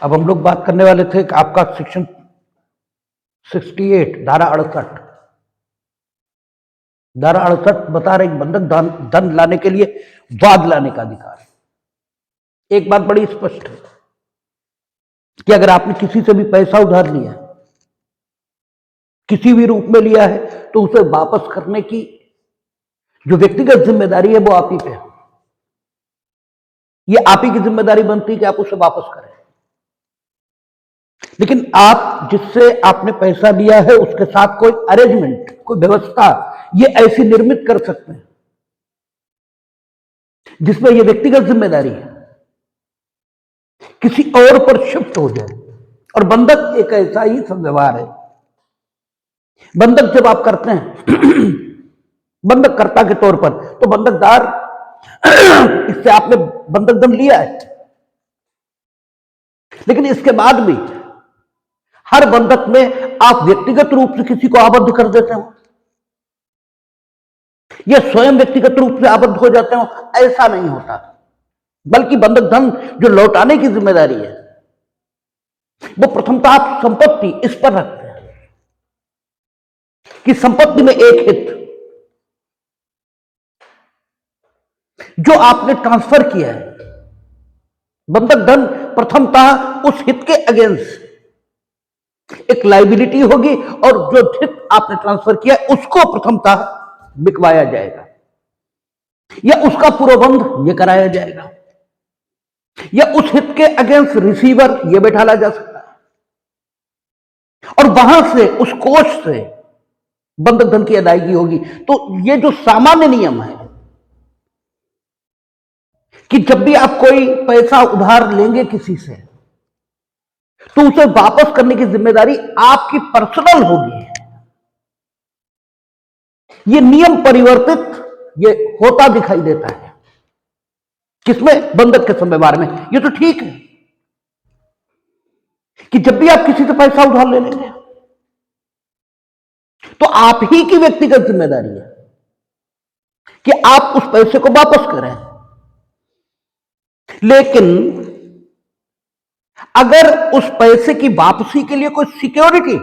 अब हम लोग बात करने वाले थे कि आपका सेक्शन 68 धारा 68 बता रहे बंधक धन लाने के लिए वाद लाने का अधिकार है। एक बात बड़ी स्पष्ट है कि अगर आपने किसी से भी पैसा उधार लिया है, किसी भी रूप में लिया है, तो उसे वापस करने की जो व्यक्तिगत जिम्मेदारी है वो आप ही पे है। ये आप ही की जिम्मेदारी बनती है कि आप उसे वापस करें। लेकिन आप जिससे आपने पैसा लिया है उसके साथ कोई अरेंजमेंट, कोई व्यवस्था ये ऐसी निर्मित कर सकते हैं जिसमें ये व्यक्तिगत जिम्मेदारी है किसी और पर शिफ्ट हो जाए। और बंधक एक ऐसा ही सब व्यवहार है। बंधक जब आप करते हैं बंधककर्ता के तौर पर, तो बंधकदार इससे आपने बंधक धन लिया है, लेकिन इसके बाद भी हर बंधक में आप व्यक्तिगत रूप से किसी को आबद्ध कर देते हो या स्वयं व्यक्तिगत रूप से आबद्ध हो जाते हो, ऐसा नहीं होता। बल्कि बंधक धन जो लौटाने की जिम्मेदारी है वो प्रथमतः आप संपत्ति इस पर रखते हैं कि संपत्ति में एक हित जो आपने ट्रांसफर किया है, बंधक धन प्रथमतः उस हित के अगेंस्ट एक लायबिलिटी होगी और जो हित आपने ट्रांसफर किया उसको प्रथमतः बिकवाया जाएगा या उसका पूर्वबंध ये कराया जाएगा या उस हित के अगेंस्ट रिसीवर ये बैठाला जा सकता है और वहां से उस कोष से बंधक धन की अदायगी होगी। तो ये जो सामान्य नियम है कि जब भी आप कोई पैसा उधार लेंगे किसी से तो उसे वापस करने की जिम्मेदारी आपकी पर्सनल होगी। ये नियम परिवर्तित ये होता दिखाई देता है किसमें? बंधक के व्यवहार में। ये तो ठीक है कि जब भी आप किसी से पैसा उधार ले लेंगे तो आप ही की व्यक्तिगत जिम्मेदारी है कि आप उस पैसे को वापस करें। लेकिन अगर उस पैसे की वापसी के लिए कोई सिक्योरिटी,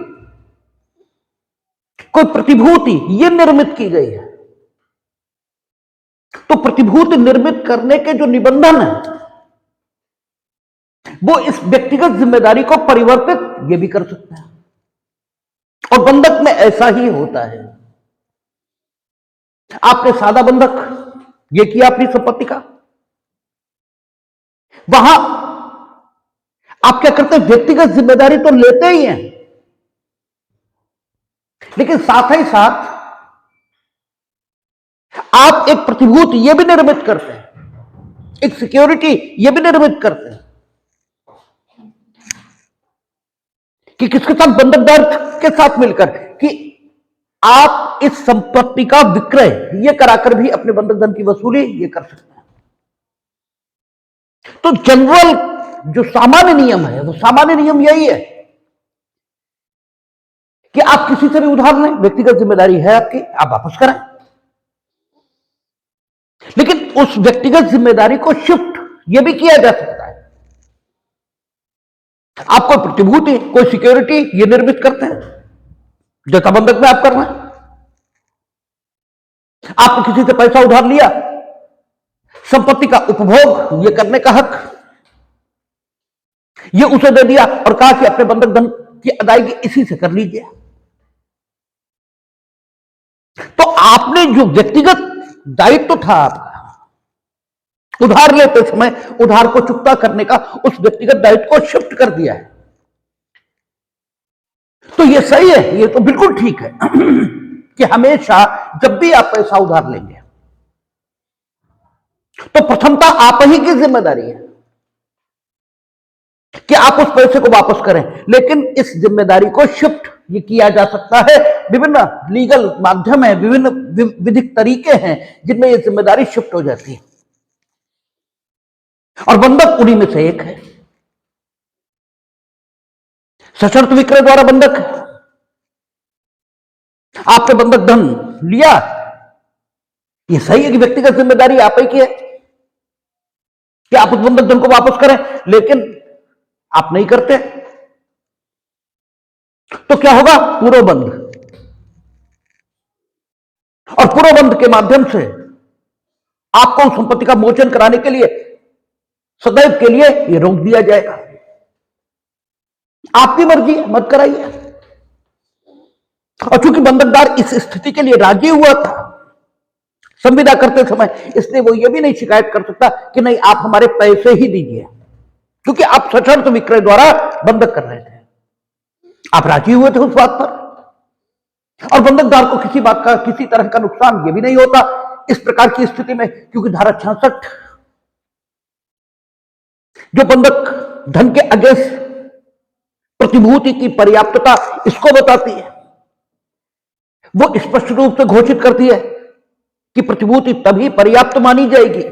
कोई प्रतिभूति ये निर्मित की गई है, तो प्रतिभूति निर्मित करने के जो निबंधन है वो इस व्यक्तिगत जिम्मेदारी को परिवर्तित ये भी कर सकते हैं। और बंधक में ऐसा ही होता है। आपने सादा बंधक ये किया अपनी संपत्ति का, वहां आप क्या करते हैं? व्यक्तिगत जिम्मेदारी तो लेते ही हैं, लेकिन साथ ही साथ आप एक प्रतिभूति ये भी निर्मित करते हैं, एक सिक्योरिटी ये भी निर्मित करते हैं कि किसके साथ? बंधकदार के साथ मिलकर, कि आप इस संपत्ति का विक्रय ये कराकर भी अपने बंधक धन की वसूली ये कर सकते हैं। तो जनरल जो सामान्य नियम है वो सामान्य नियम यही है कि आप किसी से भी उधार लें, व्यक्तिगत जिम्मेदारी है आपकी, आप वापस करें। लेकिन उस व्यक्तिगत जिम्मेदारी को शिफ्ट ये भी किया जा सकता है। आप कोई प्रतिभूति, कोई सिक्योरिटी ये निर्मित करते हैं जैसा बंधक में आप कर रहे हैं। आपने किसी से पैसा उधार लिया, संपत्ति का उपभोग ये करने का हक ये उसे दे दिया और कहा कि अपने बंधक धन की अदायगी इसी से कर लीजिए। तो आपने जो व्यक्तिगत दायित्व था आपका उधार लेते समय उधार को चुकता करने का, उस व्यक्तिगत दायित्व को शिफ्ट कर दिया है। तो ये सही है, ये तो बिल्कुल ठीक है कि हमेशा जब भी आप पैसा उधार लेंगे तो प्रथमतः आप ही की जिम्मेदारी है कि आप उस पैसे को वापस करें। लेकिन इस जिम्मेदारी को शिफ्ट ये किया जा सकता है, विभिन्न लीगल माध्यम है, विभिन्न विधिक तरीके हैं जिनमें यह जिम्मेदारी शिफ्ट हो जाती है और बंधक उन्हीं में से एक है। सशर्त विक्रय द्वारा बंधक है। आपने बंधक धन लिया, यह सही है कि व्यक्तिगत जिम्मेदारी आप ही की है कि आप उस बंधक धन को वापस करें, लेकिन आप नहीं करते तो क्या होगा? पूर्वबंध। और पूर्वबंध के माध्यम से आपको उस संपत्ति का मोचन कराने के लिए सदैव के लिए यह रोक दिया जाएगा। आपकी मर्जी है, मत कराइए। और चूंकि बंधकदार इस स्थिति के लिए राजी हुआ था संविदा करते समय, इसलिए वो ये भी नहीं शिकायत कर सकता कि नहीं आप हमारे पैसे ही दीजिए, क्योंकि आप सशर्त विक्रय द्वारा बंधक कर रहे थे, आप राजी हुए थे उस बात पर। और बंधकदार को किसी बात का, किसी तरह का नुकसान ये भी नहीं होता इस प्रकार की स्थिति में, क्योंकि धारा 66 जो बंधक धन के अगेंस्ट प्रतिभूति की पर्याप्तता इसको बताती है, वो स्पष्ट रूप से घोषित करती है कि प्रतिभूति तभी पर्याप्त मानी जाएगी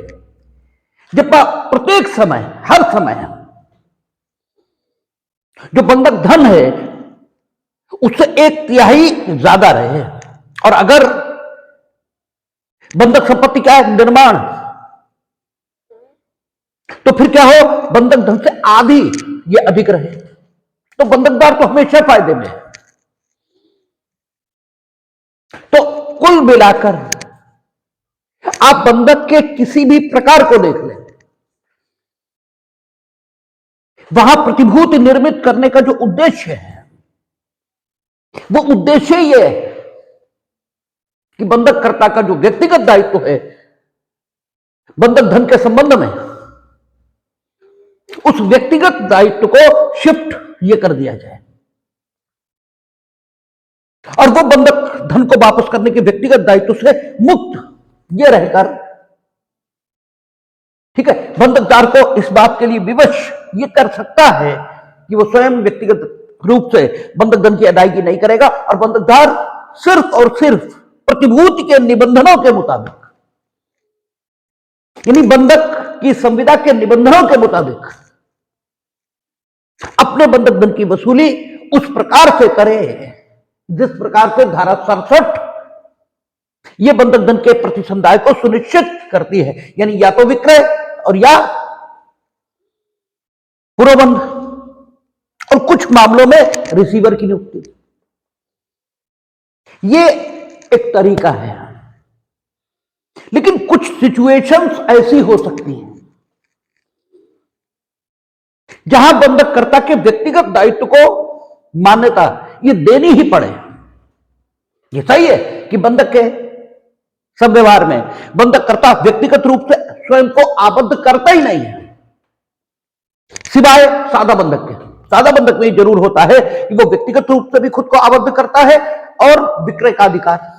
जब प्रत्येक समय, हर समय जो बंधक धन है उससे 1/3 ज्यादा रहे। और अगर बंधक संपत्ति क्या है? निर्माण, तो फिर क्या हो? बंधक धन से आधी ये अधिक रहे, तो बंधकदार तो हमेशा फायदे में है। तो कुल मिलाकर आप बंधक के किसी भी प्रकार को देख लें, वहां प्रतिभूति निर्मित करने का जो उद्देश्य है वो उद्देश्य ये है कि बंधककर्ता का जो व्यक्तिगत दायित्व है बंधक धन के संबंध में, उस व्यक्तिगत दायित्व को शिफ्ट ये कर दिया जाए और वो बंधक धन को वापस करने के व्यक्तिगत दायित्व से मुक्त ये रहकर, ठीक है, बंधकदार को इस बात के लिए विवश ये कर सकता है कि वो स्वयं व्यक्तिगत रूप से बंधक धन की अदायगी नहीं करेगा और बंधकदार सिर्फ और सिर्फ प्रतिभूति के निबंधनों के मुताबिक, यानी बंधक की संविदा के निबंधनों के मुताबिक अपने बंधक धन की वसूली उस प्रकार से करे जिस प्रकार से धारा 67 ये बंधक धन के प्रतिसंदाय को सुनिश्चित करती है, यानी या तो विक्रय और या पूर्वबंध, और कुछ मामलों में रिसीवर की नियुक्ति। ये एक तरीका है, लेकिन कुछ सिचुएशंस ऐसी हो सकती हैं जहां बंधककर्ता के व्यक्तिगत दायित्व को मान्यता ये देनी ही पड़े। ये सही है कि बंधक के सब व्यवहार में बंधककर्ता व्यक्तिगत रूप से स्वयं को आबद्ध करता ही नहीं है, सिवाय सादा बंधक के। सादा बंधक में जरूर होता है कि वो व्यक्तिगत रूप से भी खुद को आबद्ध करता है और विक्रय का अधिकार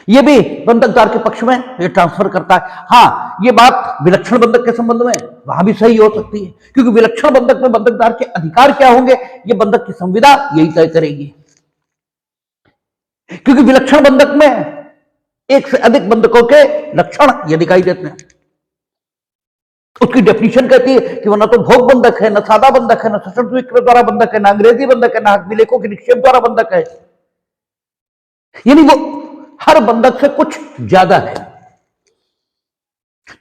ये भी बंधकदार के पक्ष में ये ट्रांसफर करता है। हां, ये बात विलक्षण बंधक के संबंध में वहां भी सही हो सकती है, क्योंकि विलक्षण बंधक में बंधकदार के अधिकार क्या होंगे ये बंधक की संविदा यही तय करेगी, क्योंकि विलक्षण बंधक में एक से अधिक बंधकों के लक्षण ये दिखाई देते हैं। उसकी डेफिनेशन कहती है कि वो ना तो भोग बंधक है, ना सादा बंधक है, ना सशर्त विक्रय द्वारा बंधक है, ना अंग्रेजी बंधक है, ना हक विलेखों के निक्षेप द्वारा बंधक है, यानी वो हर बंधक से कुछ ज्यादा है।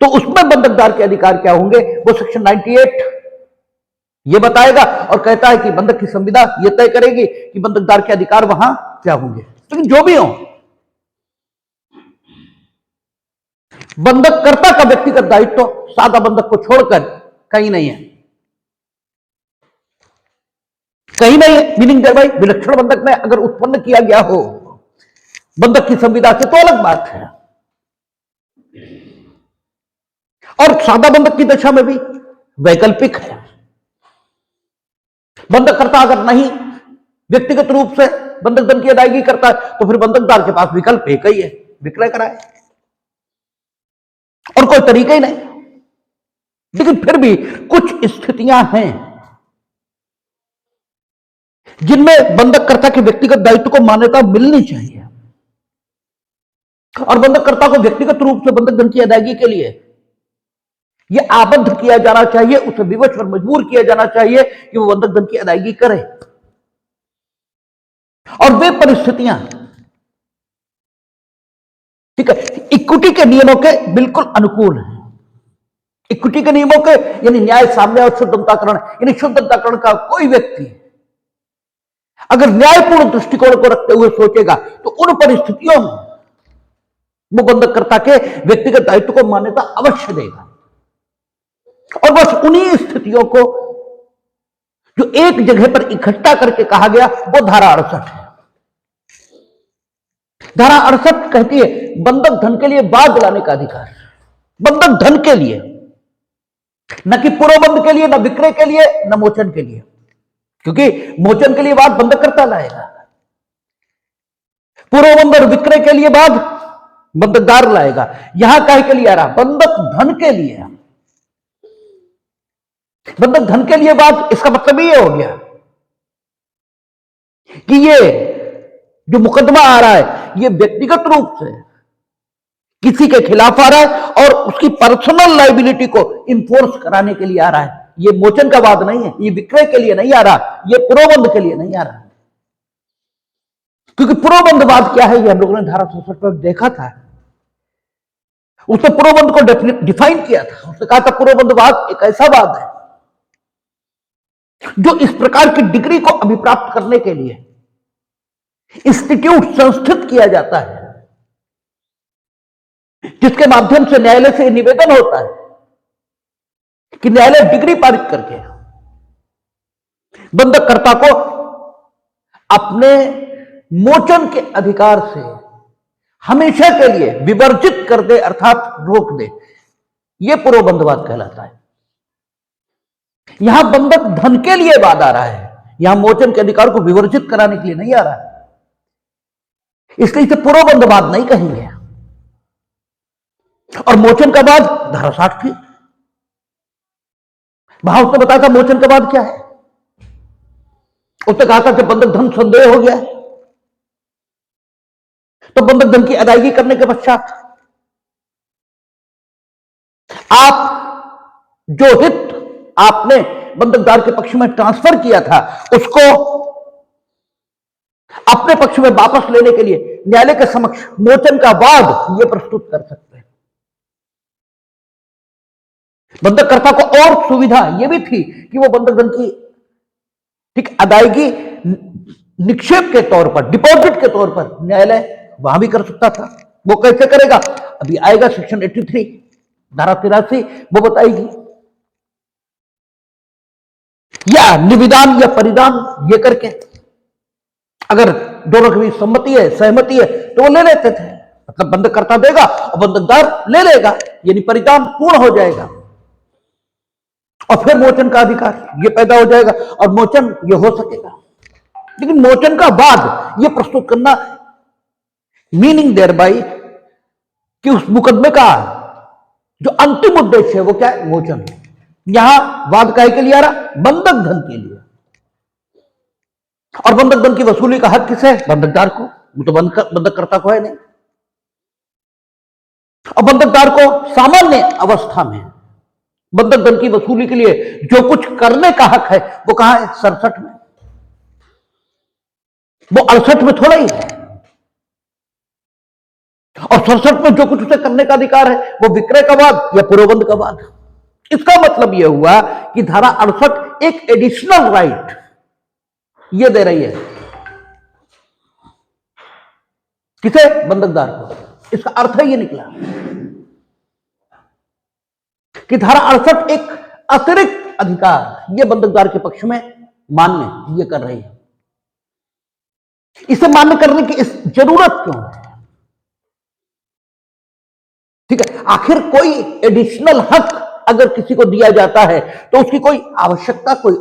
तो उसमें बंधकदार के अधिकार क्या होंगे वो सेक्शन 98 ये बताएगा और कहता है कि बंधक की संविदा ये तय करेगी कि बंधकदार के अधिकार वहां क्या होंगे। लेकिन जो भी हो, बंधककर्ता का व्यक्तिगत दायित्व सादा बंधक को छोड़कर कहीं नहीं है, कहीं नहीं है। मीनिंग भाई विलक्षण बंधक में अगर उत्पन्न किया गया हो बंधक की संविदा से तो अलग बात है, और सादा बंधक की दशा में भी वैकल्पिक है। बंधककर्ता अगर नहीं व्यक्तिगत रूप से बंधक धन की अदायगी करता है तो फिर बंधकदार के पास विकल्प एक ही है, विक्रय कराए, और कोई तरीका ही नहीं। लेकिन फिर भी कुछ स्थितियां हैं जिनमें बंधककर्ता के व्यक्तिगत दायित्व को मान्यता मिलनी चाहिए और बंधककर्ता को व्यक्तिगत रूप से बंधक धन की अदायगी के लिए यह आबद्ध किया जाना चाहिए, उसे विवश और मजबूर किया जाना चाहिए कि वो बंधक धन की अदायगी करे। और वे परिस्थितियां, ठीक है, इक्विटी के नियमों के बिल्कुल अनुकूल हैं। इक्विटी के नियमों के यानी न्याय, साम्य और शुद्ध अंतःकरण, यानी शुद्ध अंतःकरण का कोई व्यक्ति अगर न्यायपूर्ण दृष्टिकोण को रखते हुए सोचेगा तो उन परिस्थितियों में वो बंधककर्ता के व्यक्तिगत दायित्व को मान्यता अवश्य देगा। और बस उन्हीं स्थितियों को जो एक जगह पर इकट्ठा करके कहा गया वो धारा 68 है। धारा 68 कहती है बंधक धन के लिए बाद दिलाने का अधिकार, बंधक धन के लिए, न कि पूर्वबंध के लिए, न विक्रय के लिए, न मोचन के लिए, क्योंकि मोचन के लिए बाद बंधककर्ता लाएगा, पूर्वबंध और विक्रय के लिए बाद बंधकदार लाएगा। यहां काहे के लिए आ रहा? बंधक धन के लिए। बंधक धन के लिए बात, इसका मतलब ये हो गया कि ये जो मुकदमा आ रहा है ये व्यक्तिगत रूप से किसी के खिलाफ आ रहा है और उसकी पर्सनल लायबिलिटी को इन्फोर्स कराने के लिए आ रहा है। ये मोचन का वाद नहीं है, ये विक्रय के लिए नहीं आ रहा, ये पुरोबंध के लिए नहीं आ रहा। क्योंकि पुरोबंधवाद क्या है ये हम लोगों ने धारा 67 पर देखा था। उसने पुरोबंध को डिफाइन किया था। उसने कहा था पुरोबंधवाद एक ऐसा वाद है जो इस प्रकार की डिग्री को अभिप्राप्त करने के लिए इंस्टीट्यूट संस्थित किया जाता है, जिसके माध्यम से न्यायालय से निवेदन होता है कि न्यायालय डिग्री पारित करके बंधककर्ता को अपने मोचन के अधिकार से हमेशा के लिए विवर्जित कर दे, अर्थात रोक दे। यह पुरोबंधवाद कहलाता है। यहां बंधक धन के लिए वाद आ रहा है, यहां मोचन के अधिकार को विवर्जित कराने के लिए नहीं आ रहा है, इसलिए इसे पुरोबंधवाद नहीं कहेंगे। और मोचन का बाद धारा 60 थी। वहां उसने बताया था मोचन का बाद क्या है। उसने कहा था कि बंधक धन संदेह हो गया है तो बंधक धन की अदायगी करने के पश्चात आप जो हित आपने बंधकदार के पक्ष में ट्रांसफर किया था उसको अपने पक्ष में वापस लेने के लिए न्यायालय के समक्ष मोचन का वाद यह प्रस्तुत कर सकते हैं। बंधककर्ता को और सुविधा यह भी थी कि वो बंधक धन की ठीक अदायगी निक्षेप के तौर पर, डिपॉजिट के तौर पर न्यायालय वहां भी कर सकता था। वो कैसे करेगा अभी आएगा, सेक्शन 83 धारा 83 वो बताएगी। या निविदान या परिदान ये करके अगर दोनों के बीच सम्मति है, सहमति है तो वो ले लेते थे, मतलब बंधककर्ता देगा और बंधकदार ले लेगा, यानी परिदान पूर्ण हो जाएगा और फिर मोचन का अधिकार ये पैदा हो जाएगा और मोचन ये हो सकेगा। लेकिन मोचन का बाद ये प्रस्तुत करना मीनिंग देयर बाई कि उस मुकदमे का जो अंतिम उद्देश्य है वो क्या है? मोचन। यहां वाद काहे के लिए आ रहा? बंधक धन के लिए। और बंधक धन की वसूली का हक किसे है? बंधकदार को, वो तो बंधककर्ता को है नहीं। और बंधकदार को सामान्य अवस्था में बंधक धन की वसूली के लिए जो कुछ करने का हक है वो कहां है? 67 में। वो 68 में थोड़ा ही है। और 67 में जो कुछ उसे करने का अधिकार है वो विक्रय का वाद या पुरोबंध का वाद। इसका मतलब यह हुआ कि धारा 68 एक एडिशनल राइट ये दे रही है किसे? बंधकदार को। इसका अर्थ है ये निकला कि धारा 68 एक अतिरिक्त अधिकार ये बंधकदार के पक्ष में मान्य ये कर रही है। इसे मान्य करने की इस जरूरत क्यों है? ठीक है, आखिर कोई एडिशनल हक अगर किसी को दिया जाता है तो उसकी कोई आवश्यकता, कोई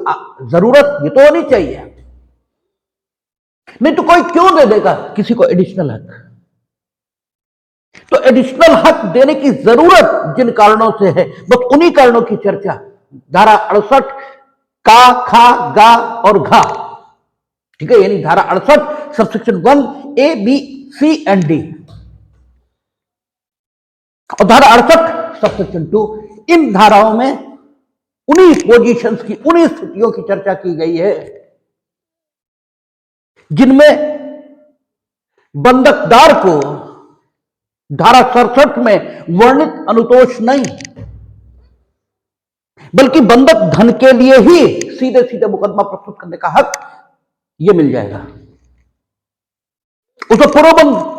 जरूरत ये तो होनी चाहिए, नहीं तो कोई क्यों दे देगा किसी को एडिशनल हक? तो एडिशनल हक देने की जरूरत जिन कारणों से है बस उन्हीं कारणों की चर्चा धारा 68 का, खा, गा और घा, ठीक है, यानी धारा 68 subsection 1 A, B, C and D और धारा 68 सबसेक्शन 2, इन धाराओं में उन्हीं पोजीशंस की, उन्हीं स्थितियों की चर्चा की गई है जिनमें बंधकदार को धारा 67 में वर्णित अनुतोष नहीं बल्कि बंधक धन के लिए ही सीधे सीधे मुकदमा प्रस्तुत करने का हक यह मिल जाएगा। उसको पूर्वबंध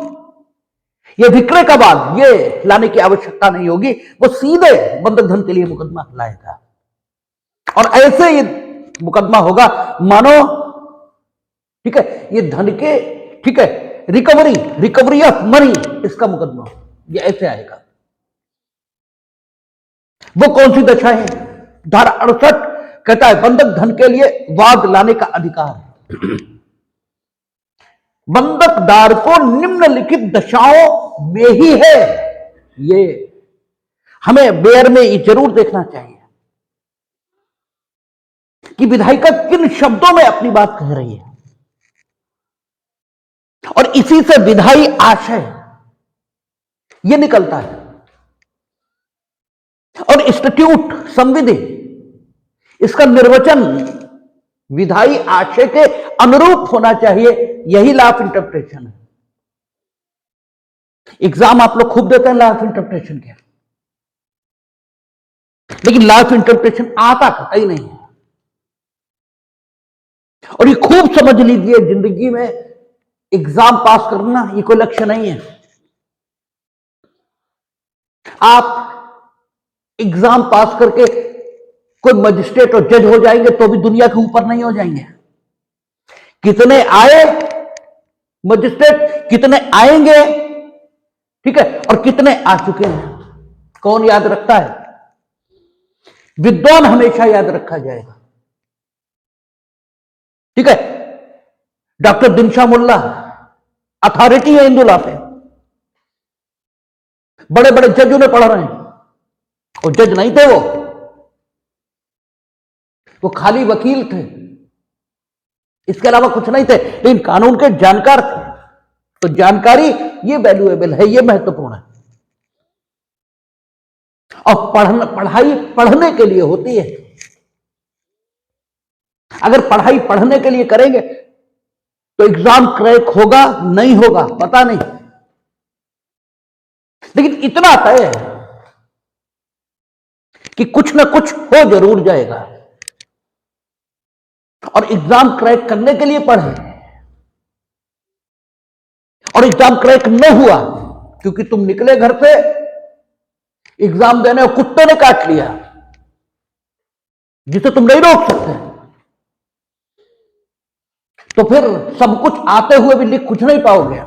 ये विक्रय का बाद ये लाने की आवश्यकता नहीं होगी, वो सीधे बंधक धन के लिए मुकदमा लाएगा। और ऐसे ये मुकदमा होगा मानो, ठीक है, ये धन के, ठीक है, रिकवरी ऑफ मनी, इसका मुकदमा ये ऐसे आएगा। वो कौन सी दशा है? धारा 68 कहता है बंधक धन के लिए वाद लाने का अधिकार बंधकदार को निम्नलिखित दशाओं में ही है। ये हमें बेयर में ये जरूर देखना चाहिए कि विधायिका किन शब्दों में अपनी बात कह रही है, और इसी से विधायी आशय यह निकलता है। और इंस्टीट्यूट संविधि इसका निर्वचन विधायी आशय के अनुरूप होना चाहिए, यही लॉ ऑफ इंटरप्रिटेशन है। एग्जाम आप लोग खूब देते हैं लॉ ऑफ इंटरप्रिटेशन के, लेकिन लॉ ऑफ इंटरप्रिटेशन आता कतई नहीं है। और ये खूब समझ लीजिए, जिंदगी में एग्जाम पास करना ये कोई लक्ष्य नहीं है। आप एग्जाम पास करके कोई मजिस्ट्रेट और जज हो जाएंगे तो भी दुनिया के ऊपर नहीं हो जाएंगे। कितने आए मजिस्ट्रेट, कितने आएंगे, ठीक है, और कितने आ चुके हैं, कौन याद रखता है? विद्वान हमेशा याद रखा जाएगा। ठीक है, डॉक्टर दिनशा मुल्ला अथॉरिटी है हिंदू लॉ पे, बड़े बड़े जज उन्हें पढ़ रहे हैं, और जज नहीं थे वो खाली वकील थे, इसके अलावा कुछ नहीं थे, लेकिन कानून के जानकार थे। तो जानकारी ये वैल्यूएबल है, ये महत्वपूर्ण है। और पढ़ाई पढ़ने के लिए होती है। अगर पढ़ाई पढ़ने के लिए करेंगे तो एग्जाम क्रैक होगा नहीं होगा पता नहीं, लेकिन इतना तय है कि कुछ ना कुछ हो जरूर जाएगा। और एग्जाम क्रैक करने के लिए पढ़े, और एग्जाम क्रैक न हुआ क्योंकि तुम निकले घर से एग्जाम देने और कुत्ते ने काट लिया, जिसे तुम नहीं रोक सकते, तो फिर सब कुछ आते हुए भी लिख कुछ नहीं पाओगे,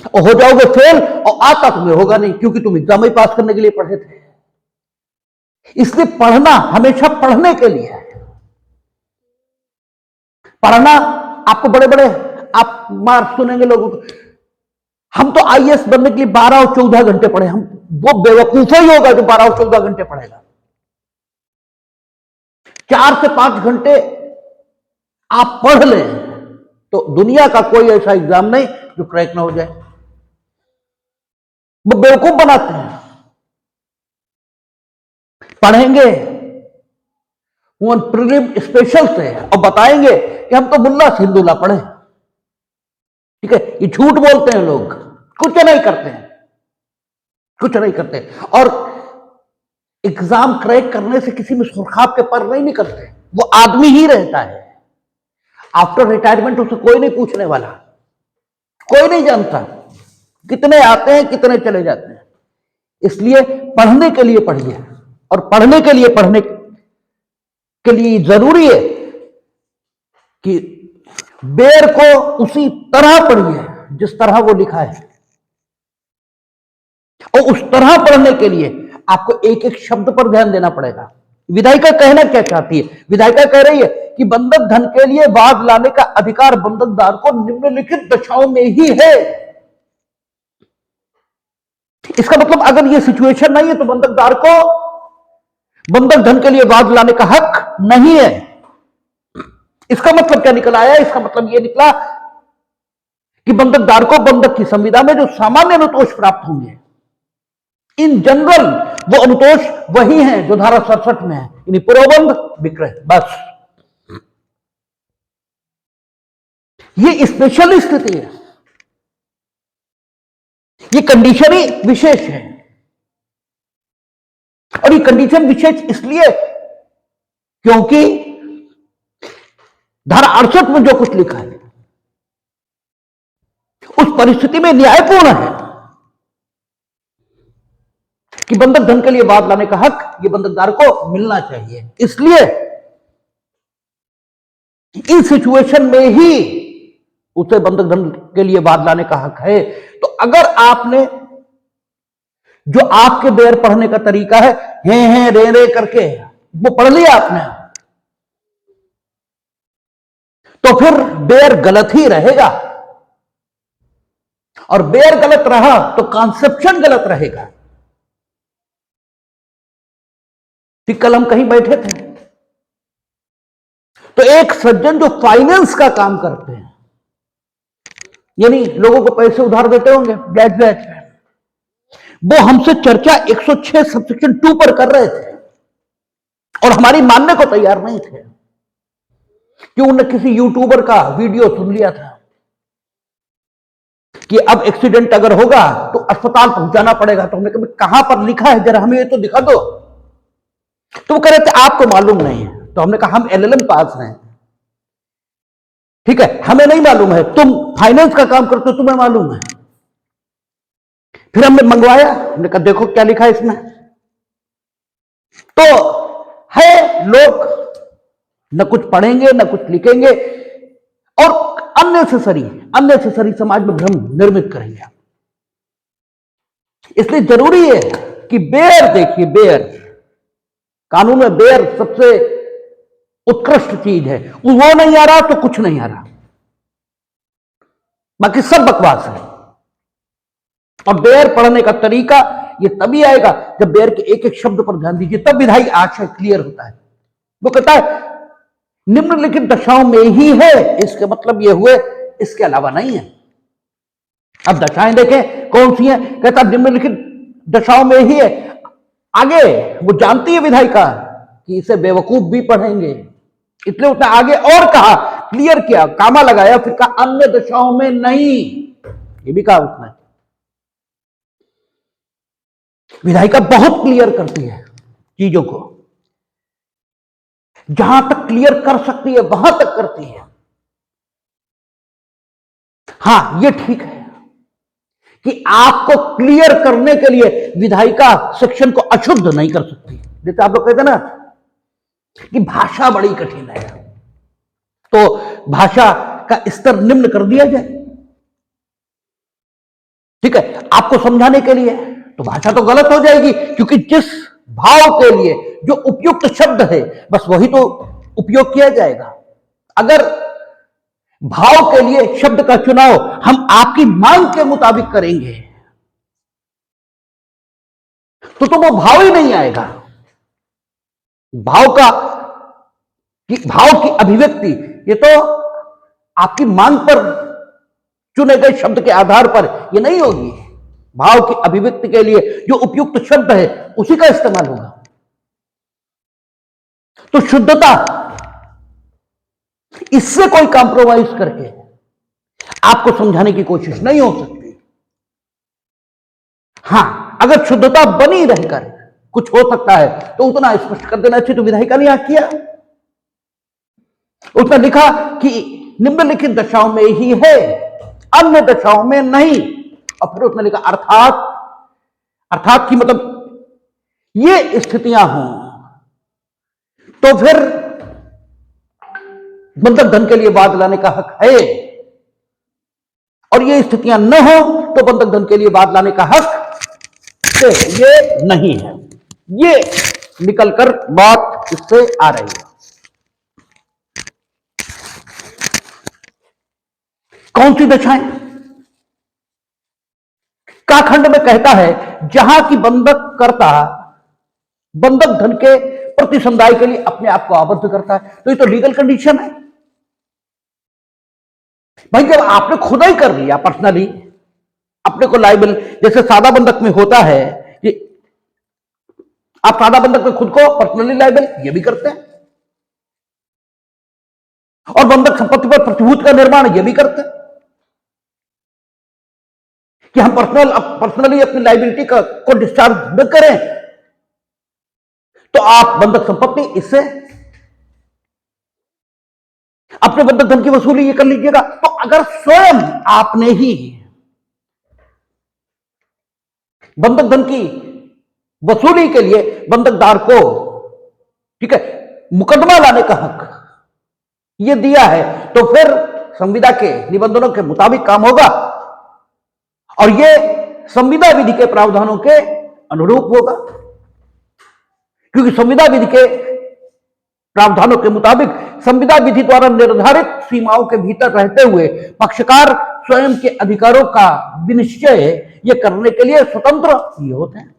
और हो जाओगे फेल, और आता तुम्हें होगा नहीं क्योंकि तुम एग्जाम ही पास करने के लिए पढ़े थे। इसलिए पढ़ना हमेशा पढ़ने के लिए है। पढ़ना आपको बड़े बड़े आप मार्क्स सुनेंगे लोगों को, हम तो आईएएस बनने के लिए 12 और 14 घंटे पढ़े। हम वो बेवकूफ ही होगा जो 12 और 14 घंटे पढ़ेगा। 4 से 5 घंटे आप पढ़ लें तो दुनिया का कोई ऐसा एग्जाम नहीं जो क्रैक ना हो जाए। वो बेवकूफ बनाते हैं। पढ़ेंगे वो प्रीलिम स्पेशल से और बताएंगे कि हम तो मुल्ला सिंधुला पढ़े। ठीक है, ये झूठ बोलते हैं लोग, कुछ नहीं करते हैं, कुछ नहीं करते। और एग्जाम क्रैक करने से किसी में सुरखाब के पर नहीं निकलते, वो आदमी ही रहता है। आफ्टर रिटायरमेंट उसे कोई नहीं पूछने वाला, कोई नहीं जानता कितने आते हैं कितने चले जाते हैं। इसलिए पढ़ने के लिए पढ़िए, और पढ़ने के लिए जरूरी है कि बेर को उसी तरह पढ़िए जिस तरह वो लिखा है, और उस तरह पढ़ने के लिए आपको एक एक शब्द पर ध्यान देना पड़ेगा। विधायिका कहना क्या चाहती है? विधायिका कह रही है कि बंधक धन के लिए वाद लाने का अधिकार बंधकदार को निम्नलिखित दशाओं में ही है। इसका मतलब अगर यह सिचुएशन नहीं है तो बंधकदार को बंधक धन के लिए वाद लाने का हक नहीं है। इसका मतलब क्या निकल आया? इसका मतलब यह निकला कि बंधकदार को बंधक की संविदा में जो सामान्य अनुतोष प्राप्त होंगे, इन जनरल वो अनुतोष वही हैं जो धारा 67 में है, यानी पुरोबंध विक्रय। बस ये स्पेशल स्थिति है, ये कंडीशन ही विशेष है। और ये कंडीशन विशेष इसलिए क्योंकि धारा 68 में जो कुछ लिखा है उस परिस्थिति में न्यायपूर्ण है कि बंधक धन के लिए वाद लाने का हक ये बंधकदार को मिलना चाहिए। इसलिए इन सिचुएशन में ही उसे बंधक धन के लिए वाद लाने का हक है। तो अगर आपने जो आपके बेर पढ़ने का तरीका है हे रे करके वो पढ़ लिया आपने, तो फिर बेर गलत ही रहेगा, और बेर गलत रहा तो कॉन्सेप्शन गलत रहेगा। ठीक कल हम कहीं बैठे थे तो एक सज्जन जो फाइनेंस का काम करते हैं, यानी लोगों को पैसे उधार देते होंगे ब्याज पे, वो हमसे चर्चा 106 सबसेक्शन 2 पर कर रहे थे और हमारी मानने को तैयार नहीं थे कि उन्होंने किसी यूट्यूबर का वीडियो सुन लिया था कि अब एक्सीडेंट अगर होगा तो अस्पताल पहुंचाना पड़ेगा। तो हमने कहा कहां पर लिखा है, जरा हमें ये तो दिखा दो। तो वो कह रहे थे आपको मालूम नहीं है। तो हमने कहा हम LLM पास हैं, ठीक है, हमें नहीं मालूम है, तुम फाइनेंस का काम करते हो तुम्हें मालूम है। फिर हमने मंगवाया, हमने कहा देखो क्या लिखा है इसमें। तो है लोग न कुछ पढ़ेंगे न कुछ लिखेंगे और अननेसेसरी समाज में भ्रम निर्मित करेंगे। इसलिए जरूरी है कि बेयर देखिए, बेयर कानून में बेयर सबसे उत्कृष्ट चीज है। वो नहीं आ रहा तो कुछ नहीं आ रहा, बाकी सब बकवास है। और बेयर पढ़ने का तरीका ये तभी आएगा जब बेयर के एक एक शब्द पर ध्यान दीजिए, तब विधायी आशय क्लियर होता है। वो कहता है निम्नलिखित दशाओं में ही है, इसके मतलब ये हुए इसके अलावा नहीं है। अब दशाएं देखें कौन सी हैं, कहता निम्नलिखित दशाओं में ही है। आगे वो जानती है विधायिका कि इसे बेवकूफ भी पढ़ेंगे, इसलिए उसने आगे और कहा, क्लियर किया, कामा लगाया, फिर कहा अन्य दशाओं में नहीं, ये भी कहा उसने। विधायिका बहुत क्लियर करती है चीजों को, जहां तक क्लियर कर सकती है वहां तक करती है। हां ये ठीक है कि आपको क्लियर करने के लिए विधायिका सेक्शन को अशुद्ध नहीं कर सकती। जैसे आप लोग कहते ना कि भाषा बड़ी कठिन है, तो भाषा का स्तर निम्न कर दिया जाए, ठीक है, आपको समझाने के लिए। तो भाषा तो गलत हो जाएगी, क्योंकि जिस भाव के लिए जो उपयुक्त शब्द है बस वही तो उपयोग किया जाएगा। अगर भाव के लिए शब्द का चुनाव हम आपकी मांग के मुताबिक करेंगे तो वो भाव ही नहीं आएगा। भाव की अभिव्यक्ति ये तो आपकी मांग पर चुने गए शब्द के आधार पर ये नहीं होगी। भाव की अभिव्यक्ति के लिए जो उपयुक्त शब्द है उसी का इस्तेमाल होगा। तो शुद्धता, इससे कोई कॉम्प्रोमाइज करके आपको समझाने की कोशिश नहीं हो सकती। हां, अगर शुद्धता बनी रहकर कुछ हो सकता है तो उतना स्पष्ट कर देना चाहिए। तो विधायिका ने यहां किया, उसने लिखा कि निम्नलिखित दशाओं में ही है, अन्य दशाओं में नहीं। और फिर उसने लिखा अर्थात की मतलब ये स्थितियां हों तो फिर बंधक धन के लिए वाद लाने का हक है, और ये स्थितियां न हो तो बंधक धन के लिए वाद लाने का हक ये नहीं है। ये निकलकर बात इससे आ रही है। कौन सी दशाएं? का खंड में कहता है जहां की बंधक करता बंधक धन के प्रति समुदाय के लिए अपने आप को आबद्ध करता है, तो ये तो लीगल कंडीशन है भाई। जब आपने खुदा ही कर लिया पर्सनली अपने को लाइबल, जैसे सादा बंधक में होता है कि आप सादा बंधक में खुद को पर्सनली लाइबल ये भी करते हैं, और बंधक संपत्ति पर प्रतिभूत का निर्माण ये भी करते हैं कि हम पर्सनली अपनी लाइबिलिटी को डिस्चार्ज न करें, तो आप बंधक संपत्ति इससे अपने बंधक धन की वसूली ये कर लीजिएगा। तो अगर स्वयं आपने ही बंधक धन की वसूली के लिए बंधकदार को, ठीक है, मुकदमा लाने का हक ये दिया है, तो फिर संविदा के निबंधनों के मुताबिक काम होगा और ये संविदा विधि के प्रावधानों के अनुरूप होगा, क्योंकि संविदा विधि के प्रावधानों के मुताबिक संविदा विधि द्वारा निर्धारित सीमाओं के भीतर रहते हुए पक्षकार स्वयं के अधिकारों का विनिश्चय ये करने के लिए स्वतंत्र ये होते हैं,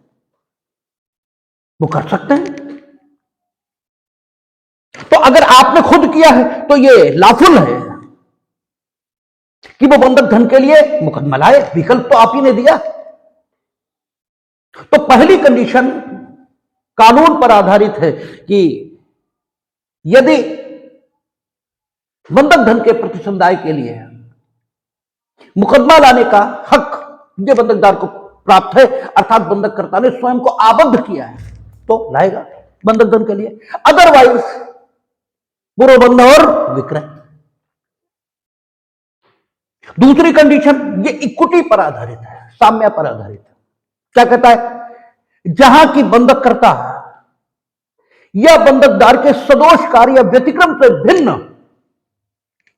वो कर सकते हैं। तो अगर आपने खुद किया है तो ये लाफुल है कि वो बंधक धन के लिए मुकदमा लाए, विकल्प तो आप ही ने दिया। तो पहली कंडीशन कानून पर आधारित है कि यदि बंधक धन के प्रति समुदाय के लिए मुकदमा लाने का हक जो बंधकदार को प्राप्त है, अर्थात बंधककर्ता ने स्वयं को आबद्ध किया है, तो लाएगा बंधक धन के लिए, अदरवाइज पूर्वबंध और विक्रय। दूसरी कंडीशन ये इक्विटी पर आधारित है, साम्य पर आधारित है। क्या कहता है, जहां की बंधककर्ता या बंधकदार के सदोष कार्य या व्यतिक्रम से भिन्न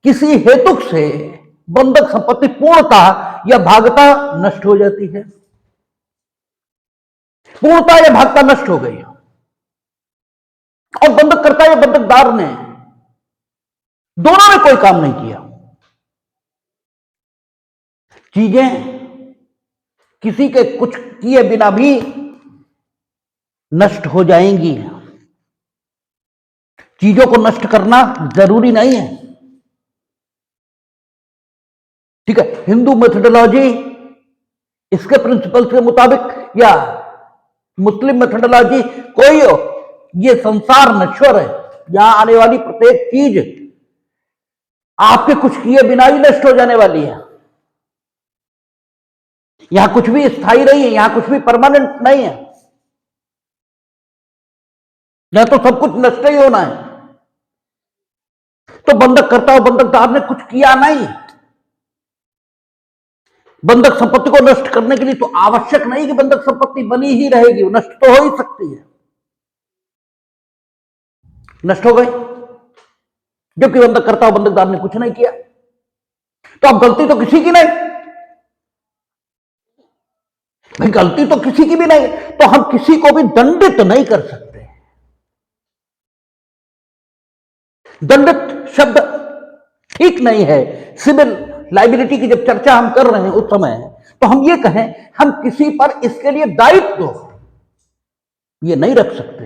किसी हेतु से बंधक संपत्ति पूर्णता या भागता नष्ट हो जाती है, पूर्णता या भागता नष्ट हो गई और बंधककर्ता या बंधकदार ने दोनों ने कोई काम नहीं किया, चीजें किसी के कुछ किए बिना भी नष्ट हो जाएंगी। चीजों को नष्ट करना जरूरी नहीं है, ठीक है। हिंदू मेथोडोलॉजी इसके प्रिंसिपल्स के मुताबिक या मुस्लिम मेथोडोलॉजी, कोई हो, ये संसार नश्वर है, यहां आने वाली प्रत्येक चीज आपके कुछ किए बिना ही नष्ट हो जाने वाली है। यहां कुछ भी स्थायी नहीं है, यहां कुछ भी परमानेंट नहीं है, यहां तो सब कुछ नष्ट ही होना है। तो बंधककर्ता और बंधकदार ने कुछ किया नहीं, बंधक संपत्ति को नष्ट करने के लिए तो आवश्यक नहीं कि बंधक संपत्ति बनी ही रहेगी, वो नष्ट तो हो ही सकती है, नष्ट हो गई, जबकि बंधककर्ता और बंधकदार ने कुछ नहीं किया। तो अब गलती तो किसी की नहीं, भाई गलती तो किसी की भी नहीं, तो हम किसी को भी दंडित नहीं कर सकते। दंडित शब्द ठीक नहीं है। सिविल लाइबिलिटी की जब चर्चा हम कर रहे हैं उस समय, तो हम ये कहें हम किसी पर इसके लिए दायित्व ये नहीं रख सकते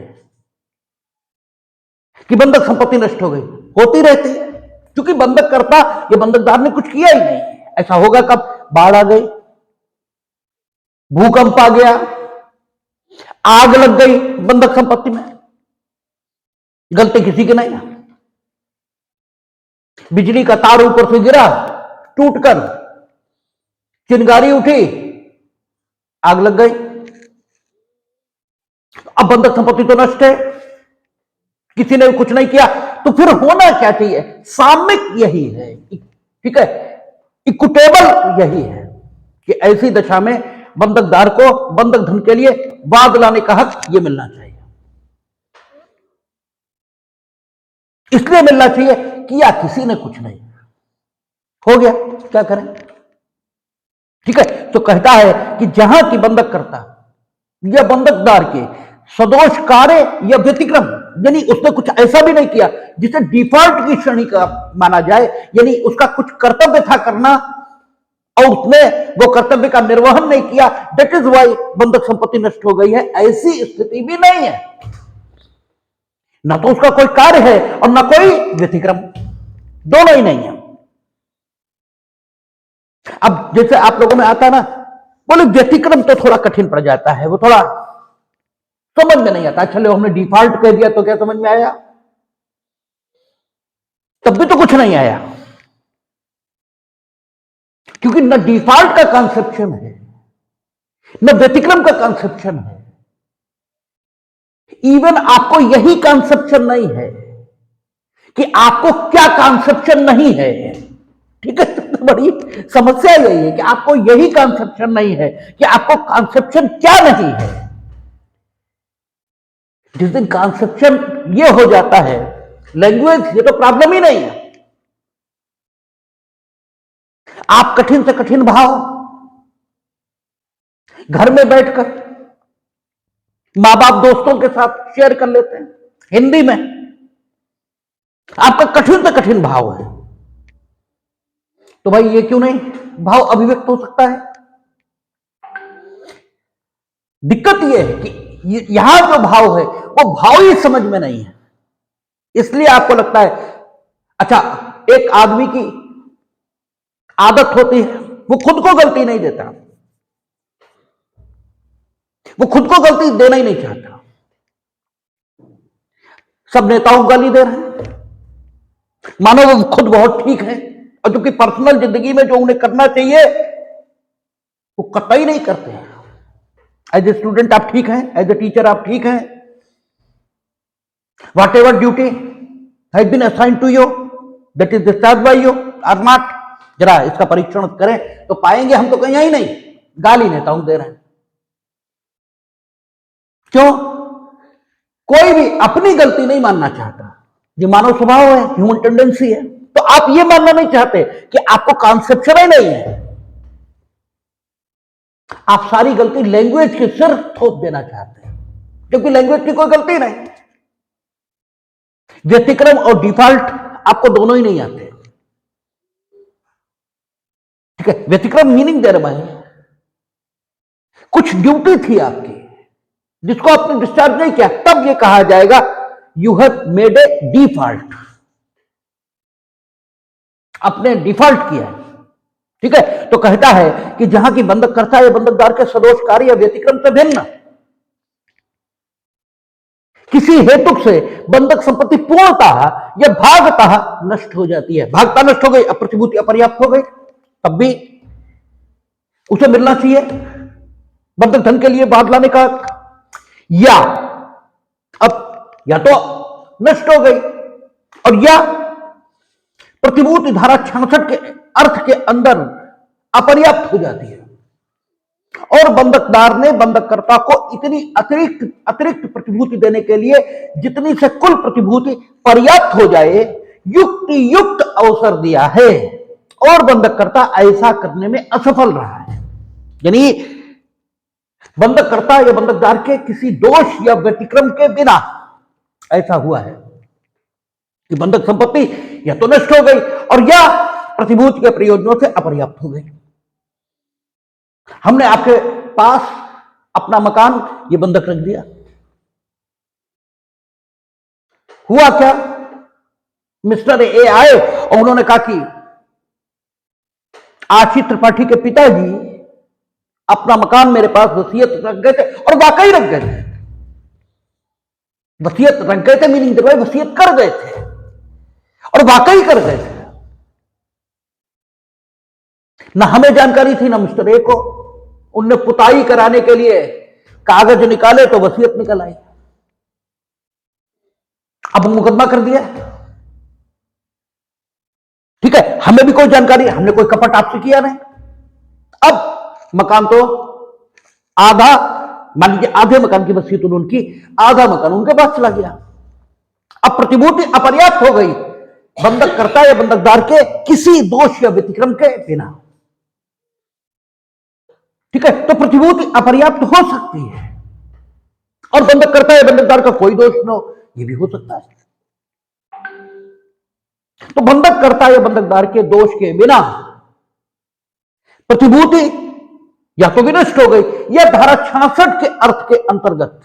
कि बंधक संपत्ति नष्ट हो गई, होती रहती है, क्योंकि बंधककर्ता या बंधकदार ने कुछ किया ही नहीं। ऐसा होगा कब, बाढ़ आ गई, भूकंप आ गया, आग लग गई बंधक संपत्ति में, गलती किसी की नहीं है। बिजली का तार ऊपर से गिरा, टूटकर चिंगारी उठी, आग लग गई, अब बंधक संपत्ति तो नष्ट है, किसी ने कुछ नहीं किया। तो फिर होना क्या चाहिए, साम्यिक यही है, ठीक है, इक्विटेबल यही है कि ऐसी दशा में बंधकदार को बंधक धन के लिए वाद लाने का हक यह मिलना चाहिए। इसलिए मिलना चाहिए कि या किसी ने कुछ नहीं, हो गया, क्या करें, ठीक है। तो कहता है कि जहां की बंधककर्ता या बंधकदार के सदोष कार्य या व्यतिक्रम, यानी उसने कुछ ऐसा भी नहीं किया जिसे डिफॉल्ट की श्रेणी का माना जाए, यानी उसका कुछ कर्तव्य था करना और उसने वो कर्तव्य का निर्वहन नहीं किया, दैट इज वाई बंधक संपत्ति नष्ट हो गई है, ऐसी स्थिति भी नहीं है। ना तो उसका कोई कार्य है और ना कोई व्यतिक्रम, दोनों ही नहीं है। अब जैसे आप लोगों में आता ना, बोले व्यतिक्रम तो थोड़ा कठिन पड़ जाता है, वो थोड़ा समझ में नहीं आता। चलो हमने डिफॉल्ट कह दिया तो क्या समझ में आया, तब भी तो कुछ नहीं आया, क्योंकि न डिफॉल्ट का कॉन्सेप्शन है, न व्यतिक्रम का कॉन्सेप्शन है। इवन आपको यही कॉन्सेप्शन नहीं है कि आपको क्या कॉन्सेप्शन नहीं है। ठीक है, तो बड़ी समस्या यही है कि आपको यही कॉन्सेप्शन नहीं है कि आपको कॉन्सेप्शन क्या नहीं है। जिस दिन कॉन्सेप्शन ये हो जाता है, लैंग्वेज ये तो प्रॉब्लम ही नहीं है। आप कठिन से कठिन भाव घर में बैठकर मां बाप दोस्तों के साथ शेयर कर लेते हैं हिंदी में। आपका कठिन से कठिन भाव है, तो भाई ये क्यों नहीं भाव अभिव्यक्त हो सकता है। दिक्कत ये है कि यहां जो भाव है वो भाव ही समझ में नहीं है, इसलिए आपको लगता है। अच्छा, एक आदमी की आदत होती है वो खुद को गलती नहीं देता, वो खुद को गलती देना ही नहीं चाहता। सब नेताओं को गाली दे रहे हैं, मानो वो खुद बहुत ठीक है, और जो कि पर्सनल जिंदगी में जो उन्हें करना चाहिए वो कतई नहीं करते हैं। एज ए स्टूडेंट आप ठीक हैं, एज ए टीचर आप ठीक हैं, whatever duty has been assigned to you that is discharge by you or not. जरा इसका परीक्षण करें तो पाएंगे हम तो कहीं ही नहीं, गाली नेताओं दे रहे हैं। क्यों? कोई भी अपनी गलती नहीं मानना चाहता, ये मानव स्वभाव है, ह्यूमन टेंडेंसी है। तो आप ये मानना नहीं चाहते कि आपको कॉन्सेप्शन ही नहीं है, आप सारी गलती लैंग्वेज के सिर थोप देना चाहते हैं, क्योंकि लैंग्वेज की कोई गलती नहीं। व्यतिक्रम और डिफॉल्ट आपको दोनों ही नहीं आते। ठीक है, व्यतिक्रम मीनिंग दे रहा है कुछ ड्यूटी थी आपकी जिसको आपने डिस्चार्ज नहीं किया, तब यह कहा जाएगा you have made a default, आपने डिफॉल्ट किया। ठीक है, तो कहता है कि जहां की बंधककर्ता या बंधकदार के सदोष कार्य या व्यतिक्रम से भिन्न किसी हेतु से बंधक संपत्ति पूर्णतः या भागतः नष्ट हो जाती है। भागता नष्ट हो गई, प्रतिभूति अपर्याप्त हो गई, तब भी उसे मिलना चाहिए बंधक धन के लिए बांध लाने का, या अब या तो नष्ट हो गई और या प्रतिभूति धारा 66 के अर्थ के अंदर अपर्याप्त हो जाती है, और बंधकदार ने बंधककर्ता को इतनी अतिरिक्त प्रतिभूति देने के लिए जितनी से कुल प्रतिभूति पर्याप्त हो जाए युक्त अवसर दिया है, और बंधककर्ता ऐसा करने में असफल रहा है। यानी बंधककर्ता या बंधकदार के किसी दोष या व्यतिक्रम के बिना ऐसा हुआ है कि बंधक संपत्ति या तो नष्ट हो गई और या प्रतिभूति के प्रयोजनों से अपर्याप्त हो गई। हमने आपके पास अपना मकान ये बंधक रख दिया, हुआ क्या, मिस्टर ए आए और उन्होंने कहा कि आशीष त्रिपाठी के पिताजी अपना मकान मेरे पास वसीयत रख गए थे, और वाकई रख गए थे। वसीयत रख गए थे मीनिंग भाई वसीयत कर गए थे, और वाकई कर गए थे। ना हमें जानकारी थी ना मिस्टर ए को। उनने पुताई कराने के लिए कागज निकाले तो वसीयत निकल आई। अब मुकदमा कर दिया। ठीक है, हमें भी कोई जानकारी, हमने कोई कपट आपसे किया नहीं। अब मकान तो आधा, मान लीजिए आधे मकान की वसीयत उन्होंने की, आधा मकान उनके पास चला गया। अब प्रतिभूति अपर्याप्त हो गई बंधककर्ता या बंधकदार के किसी दोष या व्यतिक्रम के बिना। ठीक है, तो प्रतिभूति अपर्याप्त हो सकती है और बंधककर्ता या बंधकदार का कोई दोष न हो, यह भी हो सकता है। तो बंधककर्ता या बंधकदार के दोष के बिना प्रतिभूति या तो विनष्ट हो गई या धारा 66 के अर्थ के अंतर्गत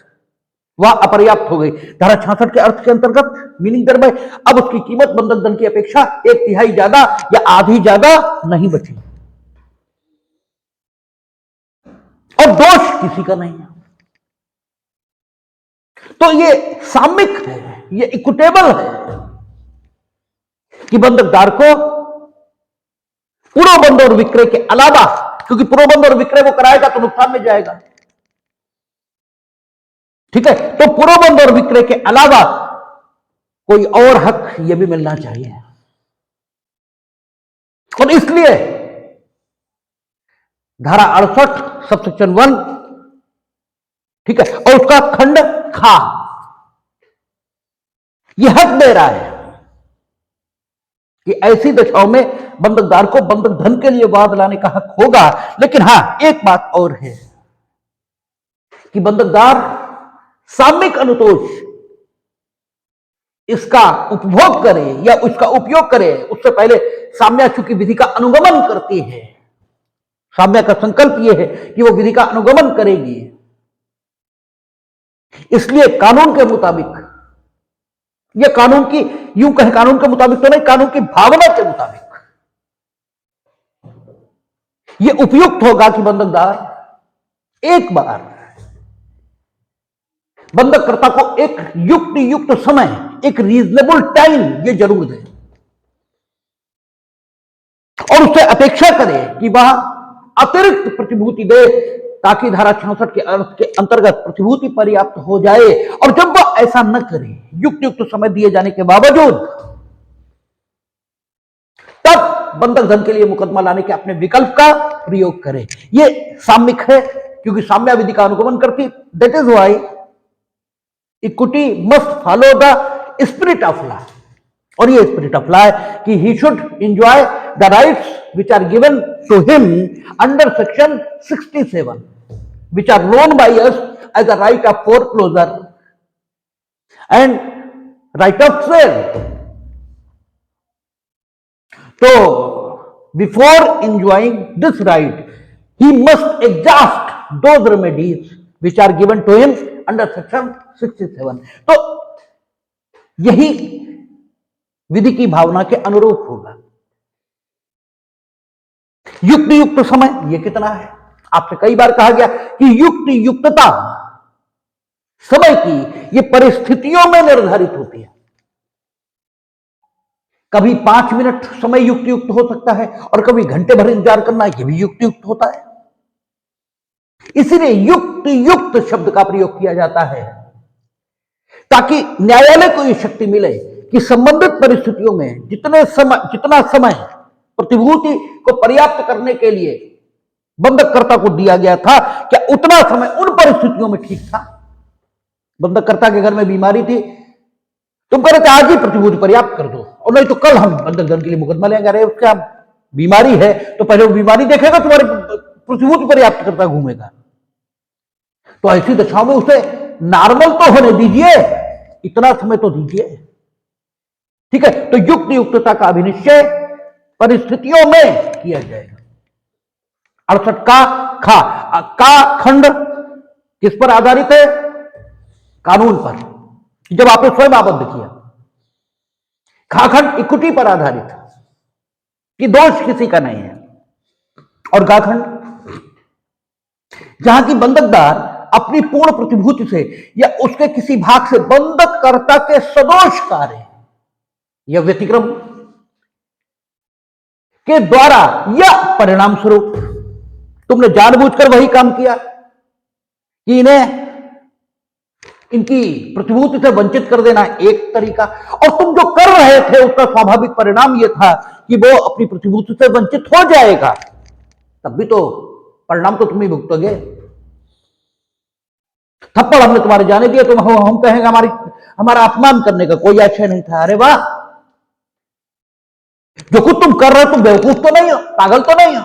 वह अपर्याप्त हो गई। धारा 66 के अर्थ के अंतर्गत मीनिंग दर में अब उसकी कीमत बंधक धन की अपेक्षा 1/3 ज्यादा या आधी ज्यादा नहीं बची, और दोष किसी का नहीं है। तो ये साम्यिक है, ये इक्विटेबल है कि बंधकदार को पूर्वबंध और विक्रय के अलावा, क्योंकि पूर्वबंध और विक्रय वो कराएगा तो नुकसान में जाएगा, ठीक है, तो पुरोबंध और विक्रय के अलावा कोई और हक यह भी मिलना चाहिए। और इसलिए धारा 68 सबसेक्शन 1, ठीक है, और उसका खंड खा यह हक दे रहा है कि ऐसी दशाओं में बंधकदार को बंधक धन के लिए वाद लाने का हक होगा। लेकिन हां, एक बात और है कि बंधकदार सामयिक अनुतोष इसका उपभोग करे या उसका उपयोग करे, उससे पहले साम्याचु की विधि का अनुगमन करती है। साम्या का संकल्प यह है कि वो विधि का अनुगमन करेगी। इसलिए कानून के मुताबिक, यह कानून की, यूं कहें कानून के मुताबिक तो नहीं, कानून की भावना के मुताबिक यह उपयुक्त होगा कि बंधकदार एक बार बंधककर्ता को एक युक्त समय, एक रीजनेबल टाइम ये जरूर दे और उससे अपेक्षा करे कि वह अतिरिक्त प्रतिभूति दे, ताकि धारा 66 के अर्थ के अंतर्गत प्रतिभूति पर्याप्त हो जाए। और जब वह ऐसा न करे, युक्त समय दिए जाने के बावजूद, तब बंधक धन के लिए मुकदमा लाने के अपने विकल्प का प्रयोग करे। यह साम्यिक है, क्योंकि साम्या विधि का अनुगमन करती। That is why equity must follow the spirit of law. और ये स्पिरिट ऑफ लॉ है कि he should enjoy the rights which are given to him under section 67, which are known by us as the right of foreclosure and right of sale. तो before enjoying this right he must exhaust those remedies which are given to him under section 67। तो यही विधि की भावना के अनुरूप होगा। युक्त समय ये कितना है? आपसे कई बार कहा गया कि युक्तता समय की ये परिस्थितियों में निर्धारित होती है। कभी 5 मिनट समय युक्त हो सकता है और कभी घंटे भर इंतजार करना, यह भी युक्त होता है। इसीलिए युक्त शब्द का प्रयोग किया जाता है, ताकि न्यायालय को यह शक्ति मिले कि संबंधित परिस्थितियों में जितना समय प्रतिभूति को पर्याप्त करने के लिए बंधककर्ता को दिया गया था, क्या उतना समय उन परिस्थितियों में ठीक था? बंधककर्ता के घर में बीमारी थी, तुम कह रहे थे आज ही प्रतिभूति पर्याप्त कर दो, और नहीं तो कल हम बंधक धन के लिए मुकदमा लेंगे। अरे क्या बीमारी है तो पहले वो बीमारी देखेगा, तुम्हारे प्रतिभूति पर्याप्त करता घूमेगा। तो ऐसी दशाओं में उसे नॉर्मल तो होने दीजिए, इतना समय तो दीजिए। ठीक है, तो युक्तता का अभिनिश्चय परिस्थितियों में किया जाएगा। 68 का खंड किस पर आधारित है? कानून पर, जब आपने स्वयं आबद्ध किया। खाखंड इक्विटी पर आधारित है कि दोष किसी का नहीं है। और गाखंड जहां की बंधकदार अपनी पूर्ण प्रतिभूति से या उसके किसी भाग से बंधककर्ता के सदोष कार्य या व्यतिक्रम के द्वारा या परिणाम स्वरूप तुमने जानबूझकर वही काम किया कि इन्हें इनकी प्रतिभूति से वंचित कर देना एक तरीका, और तुम जो कर रहे थे उसका स्वाभाविक परिणाम यह था कि वो अपनी प्रतिभूति से वंचित हो जाएगा, तब भी तो परिणाम तो तुम ही भुगतोगे। थप्पड़ हमने तुम्हारे जाने दिया, तुम हम कहेंगे हमारा अपमान करने का कोई आशय नहीं था। अरे वाह, जो कुछ तुम कर रहे हो तुम बेवकूफ तो नहीं हो, पागल तो नहीं हो।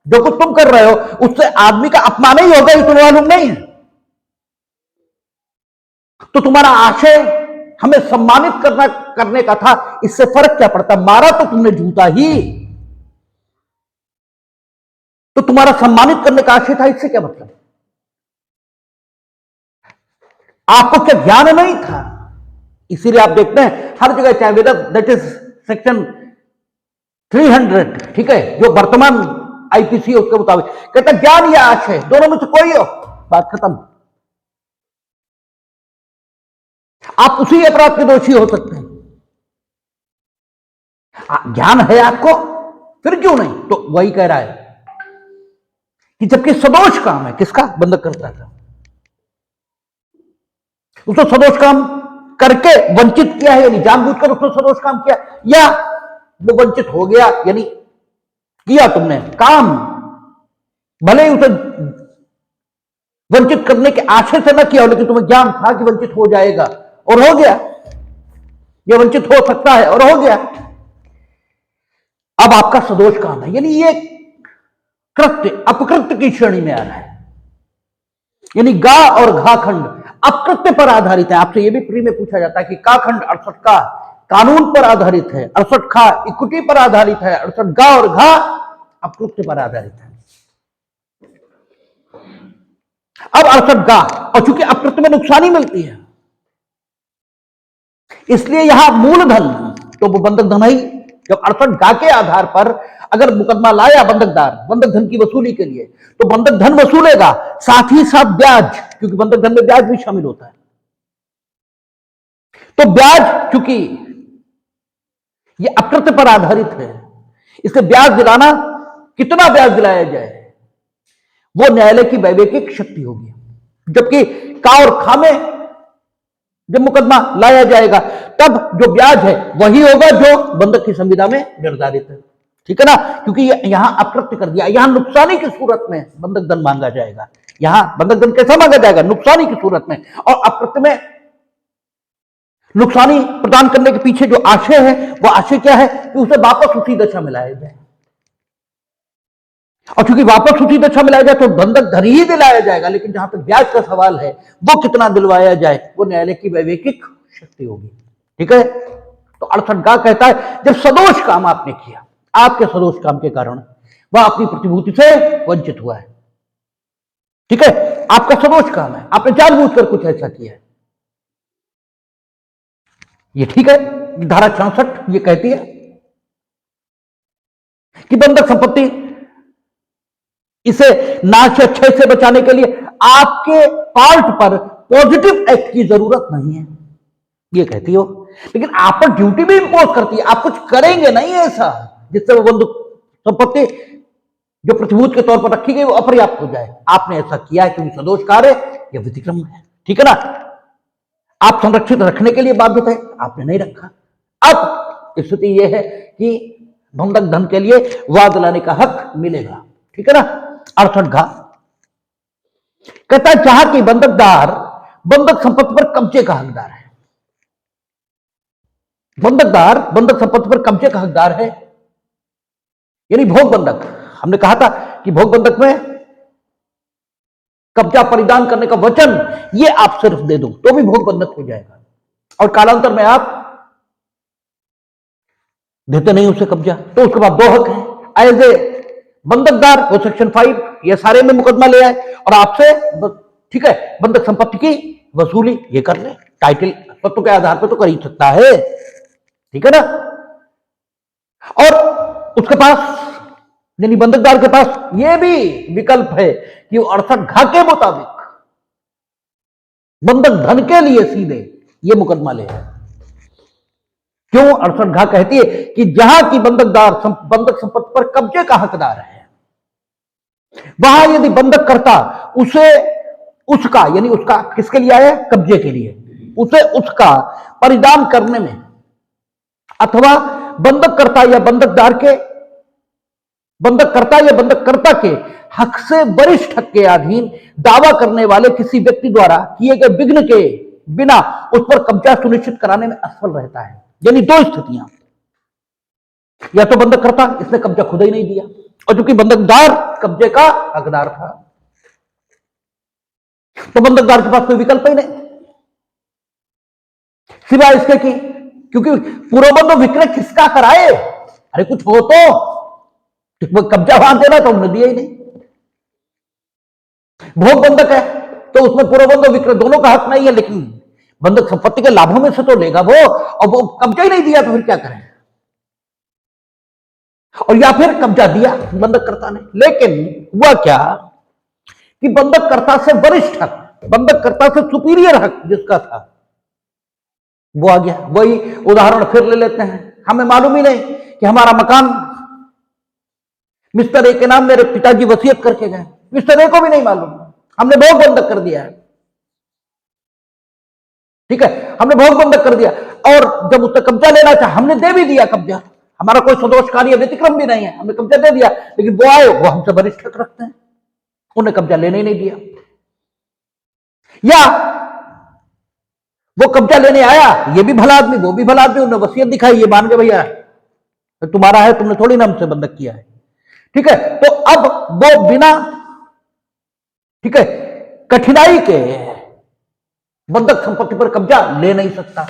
जो कुछ तुम कर रहे हो उससे आदमी का अपमान ही होगा, ये तुम्हें मालूम नहीं है? तो तुम्हारा आशय हमें सम्मानित करने का था, इससे फर्क क्या पड़ता? मारा तो तुमने जूता ही, तो तुम्हारा सम्मानित करने का आशय था, इससे क्या मतलब? आपको क्या ज्ञान नहीं था? इसीलिए आप देखते हैं हर जगह, चाहे वेदर, दैट इज सेक्शन 300, ठीक है, जो वर्तमान आईपीसी है उसके मुताबिक कहता ज्ञान या आशय दोनों में से कोई हो, बात खत्म। आप उसी अपराध के दोषी हो सकते हैं। ज्ञान है आपको, फिर क्यों नहीं? तो वही कह रहा है कि जबकि सदोष काम है किसका? बंधककर्ता का। उसने सदोष काम करके वंचित किया है, यानी जानबूझकर उसने सदोष काम किया, या वो वंचित हो गया, यानी किया तुमने काम, भले ही उसे वंचित करने के आशय से न किया हो, लेकिन तुम्हें ज्ञान था कि वंचित हो जाएगा और हो गया, यह वंचित हो सकता है और हो गया। अब आपका सदोष काम है, यानी ये कृत्य अपकृत्य की श्रेणी में आ रहा है, यानी गा और घा खंड अपकृत्य पर आधारित है। आपसे यह भी प्री में पूछा जाता है कि का खंड 68 का कानून पर आधारित है, 68 खा इक्विटी पर आधारित है, 68 गा और घा अपकृत्य पर आधारित है। अब 68 गा, और चूंकि अपकृत्य में नुकसानी मिलती है, इसलिए यहां मूलधन तो वो बंधक धन ही, जब 68 गा के आधार पर अगर मुकदमा लाया बंधकदार बंधक धन की वसूली के लिए, तो बंधक धन वसूलेगा, साथ ही साथ ब्याज, क्योंकि बंधक धन में ब्याज भी शामिल होता है। तो ब्याज, चूंकि ये अपकृत्य पर आधारित है, इसलिए ब्याज दिलाना, कितना ब्याज दिलाया जाए, वो न्यायालय की वैवेकिक शक्ति होगी। जबकि का और खा में जब मुकदमा लाया जाएगा, तब जो ब्याज है वही होगा जो बंधक की संविदा में निर्धारित है, ठीक है ना, क्योंकि यहां अकृत्य कर दिया, यहां नुकसानी की सूरत में बंधक धन मांगा जाएगा। यहां बंधक धन कैसा मांगा जाएगा? नुकसानी की सूरत में, और अकृत्य में नुकसानी प्रदान करने के पीछे जो आशय है, वो आशय क्या है कि उसे वापस उसी दशा में लाया जाए, और चूंकि वापस उसी दशा में लाया जाए तो बंधक धन ही दिलाया जाएगा, लेकिन जहां तक ब्याज का सवाल है, वो कितना दिलवाया जाए, वो न्यायालय की वैवेकिक शक्ति होगी, ठीक है। तो 68 गा कहता है, जब सदोष काम आपने किया, आपके सदोष काम के कारण वह अपनी प्रतिभूति से वंचित हुआ है, ठीक है, आपका सदोष काम है, आपने जानबूझकर कुछ ऐसा किया है, ये ठीक है। धारा 66 ये कहती है कि बंधक संपत्ति इसे नाश या क्षय से बचाने के लिए आपके पार्ट पर पॉजिटिव एक्ट की जरूरत नहीं है, ये कहती हो, लेकिन आप पर ड्यूटी भी इंपोज करती है, आप कुछ करेंगे नहीं ऐसा जिससे वो बंधक संपत्ति जो प्रतिभूत के तौर पर रखी गई वो अपर्याप्त हो जाए। आपने ऐसा किया है क्योंकि सदोष कार्य या व्यतिक्रम है, ठीक है ना, आप संरक्षित रखने के लिए बाध्य थे, आपने नहीं रखा। अब स्थिति यह है कि बंधक धन के लिए वाद लाने का हक मिलेगा, ठीक है ना। 68 घा कहता है, जहां की बंधकदार बंधक संपत्ति पर कब्जे का हकदार है, बंधकदार बंधक संपत्ति पर कब्जे का हकदार है, यानी भोग बंधक, हमने कहा था कि भोग बंधक में कब्जा परिधान करने का वचन ये आप सिर्फ दे दो तो भी भोग बंधक हो जाएगा, और कालांतर में आप देते नहीं उसे कब्जा, तो उसके बाद दो हक हैं। एज ए बंधकदार वो सेक्शन 5 ये सारे में मुकदमा ले आए और आपसे, ठीक है, बंधक संपत्ति की वसूली ये कर ले, टाइटल तत्व के आधार पर तो कर ही सकता है, ठीक है ना। और उसके पास यानी बंधकदार के पास यह भी विकल्प है कि वो 68 घा के मुताबिक बंधक धन के लिए सीधे ये मुकदमा ले आए। क्यों 68 घा कहती है कि जहां की बंधकदार बंधक संपत्ति पर कब्जे का हकदार है, वहां यदि बंधक करता उसे उसका यानी उसका किसके लिए आया? कब्जे के लिए, उसे उसका परिधान करने में अथवा बंधककर्ता या बंधकदार के बंधककर्ता या बंधककर्ता के हक से वरिष्ठ हक के अधीन दावा करने वाले किसी व्यक्ति द्वारा किए गए विघ्न के बिना उस पर कब्जा सुनिश्चित कराने में असफल रहता है। यानी दो स्थितियां, या तो बंधककर्ता इसने कब्जा खुद ही नहीं दिया, और चूंकि बंधकदार कब्जे का हकदार था तो बंधकदार के पास कोई विकल्प ही नहीं सिवाय इसके कि क्योंकि पूर्वबंध विक्रय किसका कराए, अरे कुछ हो तो कब्जा वहां देना तो हमने दिया ही नहीं। भोग बंधक है तो उसमें पूर्वबंध विक्रय दोनों का हक नहीं है, लेकिन बंधक संपत्ति के लाभों में से तो लेगा वो, और वो कब्जा ही नहीं दिया तो फिर क्या करें, और या फिर कब्जा दिया बंधककर्ता ने, लेकिन हुआ क्या कि बंधककर्ता से वरिष्ठ हक, बंधककर्ता से सुपीरियर हक जिसका था वो आ गया। वही उदाहरण फिर ले लेते हैं, हमें मालूम ही नहीं कि हमारा मकान मिस्टर ए के नाम मेरे पिताजी वसीयत करके गए, मिस्टर ए को भी नहीं मालूम, हमने भोग बंधक कर दिया है। ठीक है, हमने भोग बंधक कर दिया, और जब उसने कब्जा लेना चाहा हमने दे भी दिया कब्जा, हमारा कोई सदोष कार्य व्यतिक्रम भी नहीं है, हमने कब्जा दे दिया, लेकिन वो आए, वो हमसे वरिष्ठ हक रखते हैं, उन्हें कब्जा लेने ही नहीं दिया। या वो कब्जा लेने आया, ये भी भला आदमी वो भी भला आदमी, उन्हें वसीयत दिखाई, ये मान के भैया तुम्हारा है, तुमने थोड़ी ना हमसे बंधक किया है, ठीक है। तो अब वो बिना, ठीक है, कठिनाई के बंधक संपत्ति पर कब्जा ले नहीं सकता,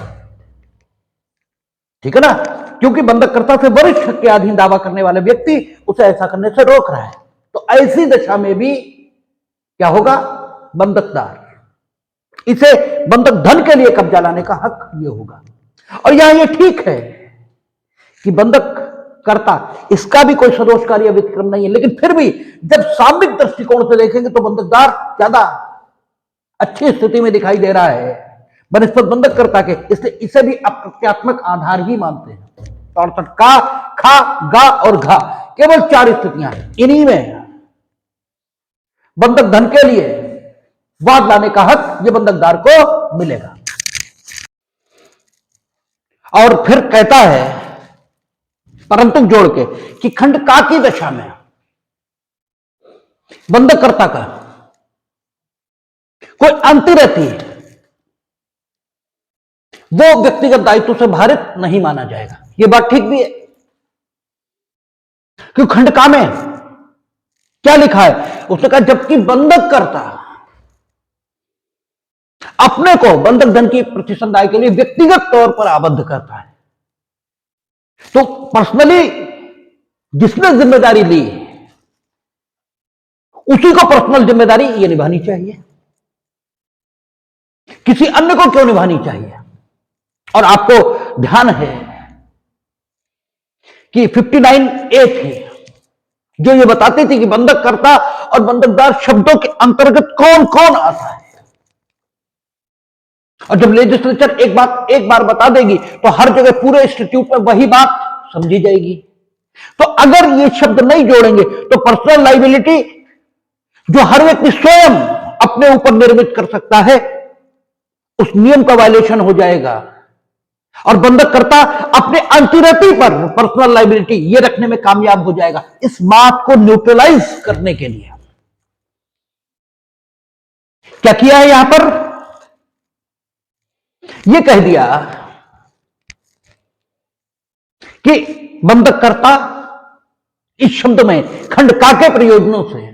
ठीक है ना, क्योंकि बंधककर्ता से वरिष्ठ हक के अधीन दावा करने वाले व्यक्ति उसे ऐसा करने से रोक रहा है। तो ऐसी दशा में भी क्या होगा, बंधकदार, इसे बंधक धन के लिए कब्जा लाने का हक ये होगा। और यहां ये ठीक है कि बंधक करता, इसका भी कोई सदोष कार्य व्यतिक्रम नहीं है, लेकिन फिर भी जब सामयिक दृष्टिकोण से देखेंगे तो बंधकदार ज्यादा अच्छी स्थिति में दिखाई दे रहा है बनस्पत बंधक करता के, इसलिए इसे भी अप्रत्यात्मक आधार ही मानते हैं। तो अर्थात का, खा, गा और घा, केवल 4 स्थितियां हैं, इन्हीं में बंधक धन के लिए वाद लाने का हक ये बंधकदार को मिलेगा। और फिर कहता है परंतु जोड़ के कि खंड का की दशा में बंधककर्ता का कोई अंति रहती है, वो व्यक्तिगत दायित्व से भारित नहीं माना जाएगा। ये बात ठीक भी है, क्योंकि खंड का में क्या लिखा है, उसने कहा जबकि बंधककर्ता अपने को बंधक धन की प्रतिसंधाय के लिए व्यक्तिगत तौर पर आबद्ध करता है, तो पर्सनली जिसने जिम्मेदारी ली उसी को पर्सनल जिम्मेदारी ये निभानी चाहिए, किसी अन्य को क्यों निभानी चाहिए। और आपको ध्यान है कि 59A थी जो ये बताती थी कि बंधककर्ता और बंधकदार शब्दों के अंतर्गत कौन कौन आता है, और जब लेजिस्लेचर एक बार बता देगी तो हर जगह पूरे इंस्टीट्यूट में वही बात समझी जाएगी। तो अगर ये शब्द नहीं जोड़ेंगे तो पर्सनल लायबिलिटी जो हर व्यक्ति स्वयं अपने ऊपर निर्मित कर सकता है उस नियम का वायलेशन हो जाएगा, और बंधककर्ता अपने अंतिरति पर पर्सनल लायबिलिटी ये रखने में कामयाब हो जाएगा। इस बात को न्यूट्रलाइज करने के लिए क्या किया है, यहां पर यह कह दिया कि बंधककर्ता इस शब्द में खंड का के प्रयोजनों से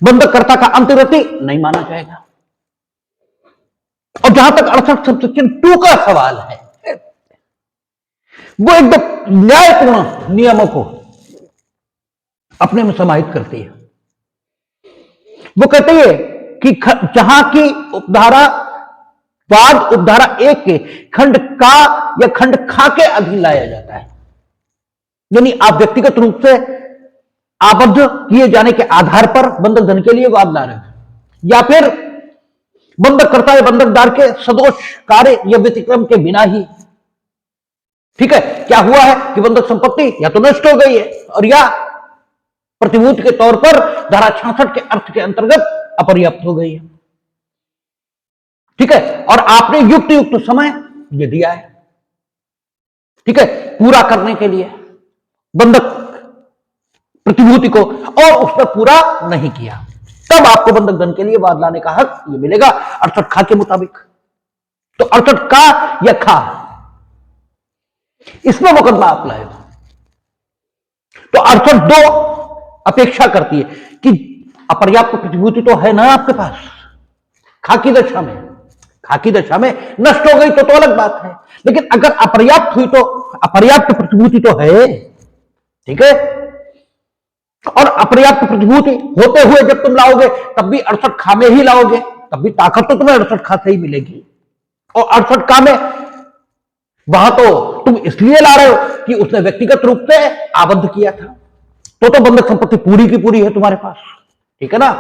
बंधककर्ता का अंतिरति नहीं माना जाएगा। और जहां तक 68 सबसेक्शन 2 का सवाल है, वो एकदम न्यायपूर्ण नियमों को अपने में समाहित करती है। वो कहती है कि जहां की उपधारा वाद उपधारा 1 के खंड का या खंड खा के अधीन लाया जाता है, यानी आप व्यक्तिगत रूप से आबद्ध किए जाने के आधार पर बंधक धन के लिए वाद ला रहे हैं, या फिर बंधककर्ता या बंधकदार के सदोष कार्य या व्यतिक्रम के बिना ही, ठीक है, क्या हुआ है कि बंधक संपत्ति या तो नष्ट हो गई है और या प्रतिभूति के तौर पर धारा 66 के अर्थ के अंतर्गत अपर्याप्त हो गई है, ठीक है, और आपने युक्त समय ये दिया है, ठीक है, पूरा करने के लिए बंधक प्रतिभूति को, और उसने पूरा नहीं किया, तब आपको बंधक धन के लिए वाद लाने का हक ये मिलेगा 68 खा के मुताबिक। तो 68 का या खा, इसमें मुकदमा आप लाए तो 68(2) अपेक्षा करती है कि अपर्याप्त प्रतिभूति तो है ना आपके पास, खाकी दशा में नष्ट हो गई तो अलग बात है, लेकिन अगर अपर्याप्त हुई तो अपर्याप्त प्रतिभूति तो है, ठीक है, और अपर्याप्त प्रतिभूति होते हुए जब तुम लाओगे तब भी 68 खा में ही लाओगे, तब भी ताकत तो तुम्हें 68 खा से ही मिलेगी, और 68 खा में वहां तो तुम इसलिए ला रहे हो कि उसने व्यक्तिगत रूप से आबद्ध किया था, तो बंधक संपत्ति पूरी की पूरी है तुम्हारे पास, ठीक है ना,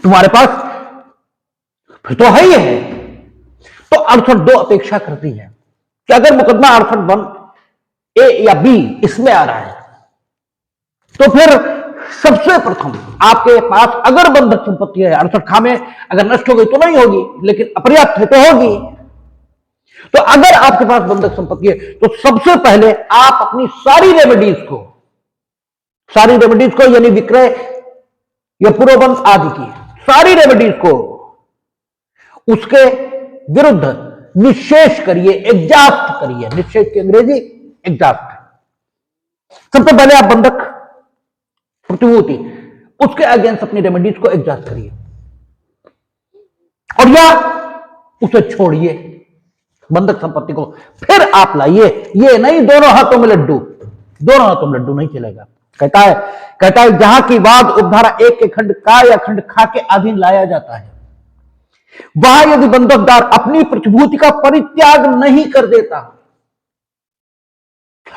तुम्हारे पास फिर तो है ही है। तो 68(2) अपेक्षा करती है कि अगर मुकदमा 68(1) A या B इसमें आ रहा है तो फिर सबसे प्रथम आपके पास अगर बंधक संपत्ति है, 68 खामें अगर नष्ट हो गई तो नहीं होगी, लेकिन अपर्याप्त है तो होगी। तो अगर आपके पास बंधक संपत्ति है तो सबसे पहले आप अपनी सारी रेमेडीज को यानी विक्रय या पूर्वबंध आदि की सारी रेमेडीज को उसके विरुद्ध निषेध करिए, एग्जास्ट करिए। निषेध की अंग्रेजी एग्जास्ट। सबसे पहले आप बंधक प्रतिभूति उसके अगेंस्ट अपनी रेमेडीज को एग्जास्ट करिए और या उसे छोड़िए बंधक संपत्ति को, फिर आप लाइए। ये नहीं दोनों हाथों में लड्डू नहीं चलेगा। कहता है जहां की वाद उपधारा 1 के खंड का या खंड खा के अधीन लाया जाता है, वहां यदि बंधकदार अपनी प्रतिभूति का परित्याग नहीं कर देता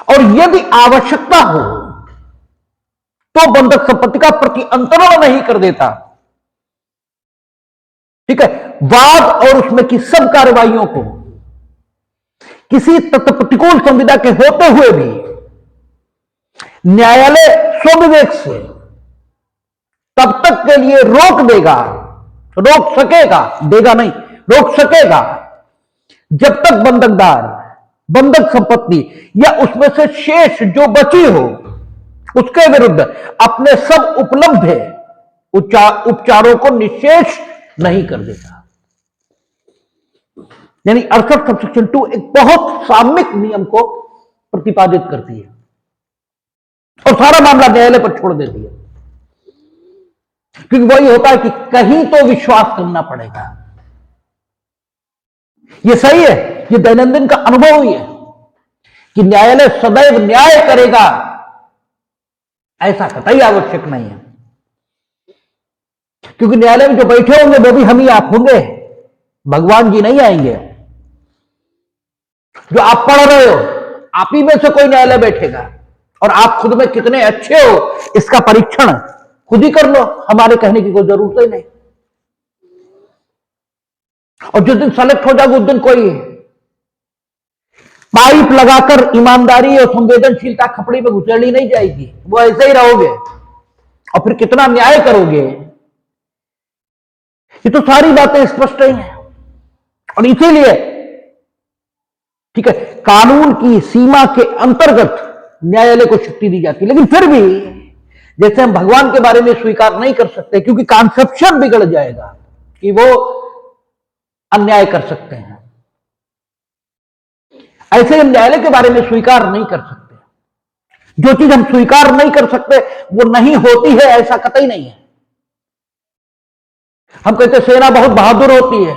और यदि आवश्यकता हो तो बंधक संपत्ति का प्रतिअंतरण नहीं कर देता, ठीक है, वाद और उसमें की सब कार्रवाइयों को किसी तत्व प्रतिकूल संविदा के होते हुए भी न्यायालय स्वविवेक से तब तक के लिए रोक सकेगा जब तक बंधकदार बंधक संपत्ति या उसमें से शेष जो बची हो उसके विरुद्ध अपने सब उपलब्ध उपचारों को निषेध नहीं कर देता। यानी 68 सबसेक्शन 2 एक बहुत सामयिक नियम को प्रतिपादित करती है और सारा मामला न्यायालय पर छोड़ देती है, क्योंकि वही होता है कि कहीं तो विश्वास करना पड़ेगा। यह सही है, यह दैनंदिन का अनुभव ही है कि न्यायालय सदैव न्याय करेगा ऐसा कतई आवश्यक नहीं है, क्योंकि न्यायालय में जो बैठे होंगे वो भी हम ही आप होंगे, भगवान जी नहीं आएंगे। जो आप पढ़ रहे हो आप ही में से कोई न्यायालय बैठेगा और आप खुद में कितने अच्छे हो इसका परीक्षण खुद ही कर लो, हमारे कहने की कोई जरूरत ही नहीं। और जिस दिन सेलेक्ट हो जाओगे उस दिन कोई पाइप लगाकर ईमानदारी और संवेदनशीलता खपड़ी में घुसेड़ी नहीं जाएगी, वो ऐसे ही रहोगे और फिर कितना न्याय करोगे। ये तो सारी बातें स्पष्ट ही हैं और इसीलिए ठीक है कानून की सीमा के अंतर्गत न्यायालय को शक्ति दी जाती है। लेकिन फिर भी जैसे हम भगवान के बारे में स्वीकार नहीं कर सकते क्योंकि कॉन्सेप्शन बिगड़ जाएगा कि वो अन्याय कर सकते हैं, ऐसे हम न्यायालय के बारे में स्वीकार नहीं कर सकते। जो चीज हम स्वीकार नहीं कर सकते वो नहीं होती है ऐसा कतई नहीं है। हम कहते सेना बहुत बहादुर होती है,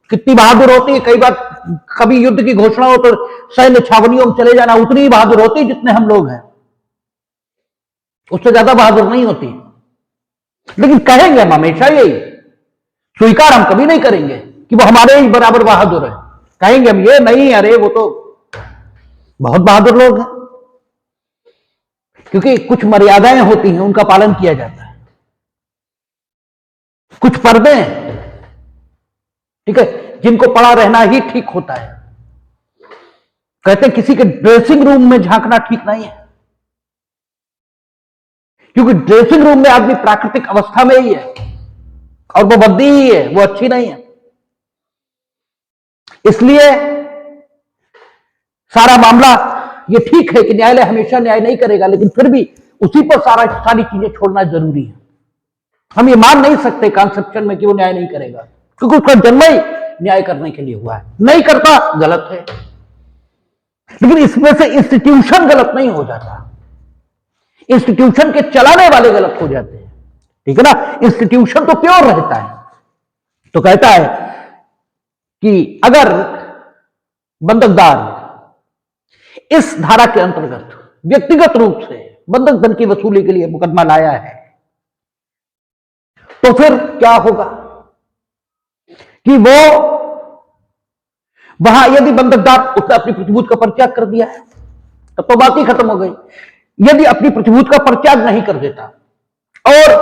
कितनी बहादुर होती है, कई बार कभी युद्ध की घोषणा हो तो सैन्य छावनियों में चले जाना, उतनी ही बहादुर होती है जितने हम लोग हैं, उससे ज्यादा बहादुर नहीं होती। लेकिन कहेंगे हम हमेशा यही, स्वीकार हम कभी नहीं करेंगे कि वो हमारे ही बराबर बहादुर है। कहेंगे हम ये नहीं, अरे वो तो बहुत बहादुर लोग हैं, क्योंकि कुछ मर्यादाएं होती हैं उनका पालन किया जाता है, कुछ पर्दे ठीक है जिनको पड़ा रहना ही ठीक होता है। कहते हैं किसी के ड्रेसिंग रूम में झांकना ठीक नहीं है, क्योंकि ड्रेसिंग रूम में आदमी प्राकृतिक अवस्था में ही है और वो बद्दी ही है, वो अच्छी नहीं है। इसलिए सारा मामला ये ठीक है कि न्यायालय हमेशा न्याय नहीं करेगा, लेकिन फिर भी उसी पर सारी चीजें छोड़ना जरूरी है। हम ये मान नहीं सकते कॉन्सेप्शन में कि वो न्याय नहीं करेगा, क्योंकि उसका जन्म ही न्याय करने के लिए हुआ है। नहीं करता गलत है, लेकिन इसमें से इंस्टीट्यूशन गलत नहीं हो जाता, इंस्टीट्यूशन के चलाने वाले गलत हो जाते हैं, ठीक है ना। इंस्टीट्यूशन तो प्योर रहता है। तो कहता है कि अगर बंधकदार इस धारा के अंतर्गत व्यक्तिगत रूप से बंधक धन की वसूली के लिए मुकदमा लाया है तो फिर क्या होगा कि वो वहां यदि बंधकदार उसने अपनी प्रतिभूति का परित्याग कर दिया है तब तो बात ही खत्म हो गई। यदि अपनी प्रतिभूति का परित्याग नहीं कर देता और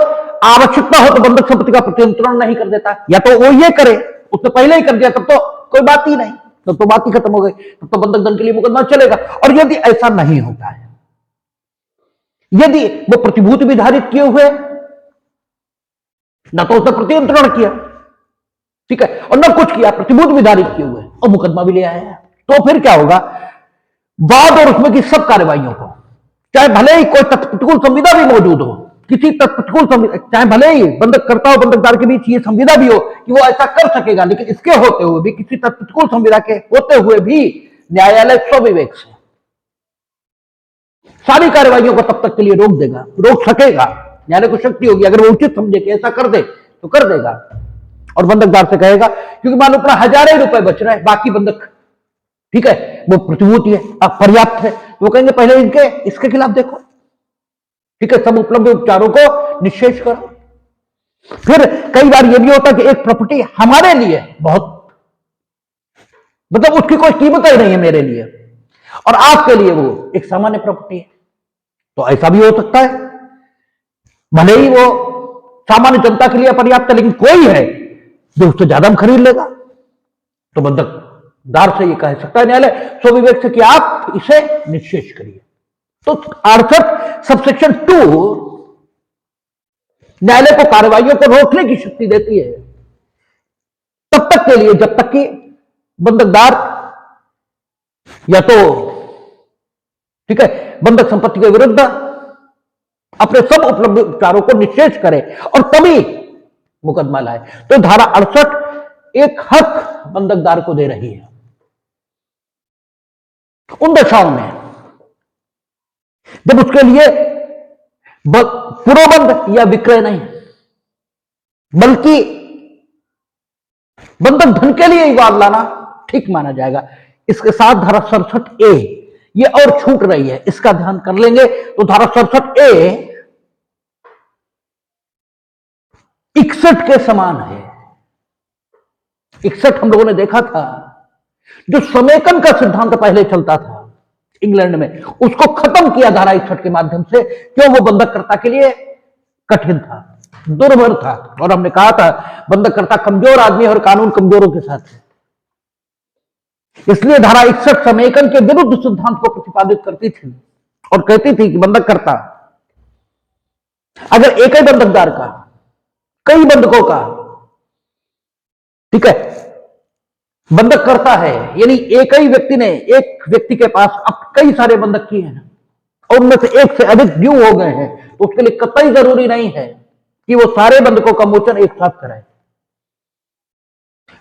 आवश्यकता हो तो बंधक संपत्ति का प्रतिनियंत्रण नहीं कर देता, या तो वो ये करे उसने पहले ही कर दिया तब तो कोई बात ही नहीं, तब तो बात ही खत्म हो गई, तब तो बंधक धन के लिए मुकदमा चलेगा। और यदि ऐसा नहीं होता है यदि वो प्रतिभूति भी धारित किए हुए, ना तो उसने प्रतियंत्रण किया, ठीक है, और ना कुछ किया, प्रतिभूति भी धारित किए हुए और मुकदमा भी ले आया, तो फिर क्या होगा, बाद और उसमें की सब कार्रवाइयों को, चाहे भले ही कोई तत्प्रतिकूल संविदा भी मौजूद हो, किसी तत्प्रतिकूल संविदा, चाहे भले ही बंधककर्ता और बंधकदार के बीच ये संविदा भी हो कि वो ऐसा कर सकेगा, लेकिन इसके होते हुए भी, किसी तत्प्रतिकूल संविदा के होते हुए भी न्यायालय स्वविवेक से सारी कार्रवाइयों को तब तक के लिए रोक देगा, रोक सकेगा, न्यायालय को शक्ति होगी, अगर वो उचित समझे कि ऐसा कर दे तो कर देगा, और बंधकदार से कहेगा, क्योंकि मान लो अपना हजारों ही रुपए बच रहे हैं, बाकी बंधक, ठीक है, वो प्रतिभूति है, अब पर्याप्त है, वो कहेंगे पहले इनके इसके खिलाफ देखो, ठीक है, सब उपलब्ध उपचारों को निश्चेष करो। फिर कई बार यह भी होता है कि एक प्रॉपर्टी हमारे लिए बहुत, मतलब उसकी कोई कीमत ही नहीं है मेरे लिए, और आपके लिए वो एक सामान्य प्रॉपर्टी है, तो ऐसा भी हो सकता है, भले ही वो सामान्य जनता के लिए पर्याप्त है, लेकिन कोई है जो उससे ज्यादा खरीद लेगा, तो बंधकदार से ये कह सकता है न्यायालय स्वविवेक से कि आप इसे निश्चेष करिए। तो 68 सबसेक्शन 2 न्यायालय को कार्रवाइयों को रोकने की शक्ति देती है, तब तक के लिए जब तक कि बंधकदार या तो, ठीक है, बंधक संपत्ति के विरुद्ध अपने सब उपलब्ध उपचारों को निश्चेष करे और तभी मुकदमा लाए। तो धारा 68 एक हक बंधकदार को दे रही है उन दशाओं में जब उसके लिए पुरोबंध या विक्रय नहीं, बल्कि बंधक धन के लिए ही वाद लाना ठीक माना जाएगा। इसके साथ धारा 67A ये और छूट रही है, इसका ध्यान कर लेंगे तो धारा 67A 61 के समान है। 61 हम लोगों ने देखा था, जो समेकन का सिद्धांत पहले चलता था इंग्लैंड में, उसको खत्म किया धारा 61 के माध्यम से। क्यों? वो बंधककर्ता के लिए कठिन था, दुर्भर था, और हमने कहा था बंधककर्ता कमजोर आदमी और कानून कमजोरों के साथ है, इसलिए धारा 61 समेकन के विरुद्ध सिद्धांत को प्रतिपादित करती थी और कहती थी कि बंधककर्ता अगर एक ही बंधकदार का कई बंधकों का, ठीक है, बंधक करता है, यानी एक ही व्यक्ति ने एक व्यक्ति के पास अब कई सारे बंधक किए हैं और उनमें से एक से अधिक ड्यू हो गए हैं, तो उसके लिए कतई जरूरी नहीं है कि वो सारे बंधकों का मोचन एक साथ कराए,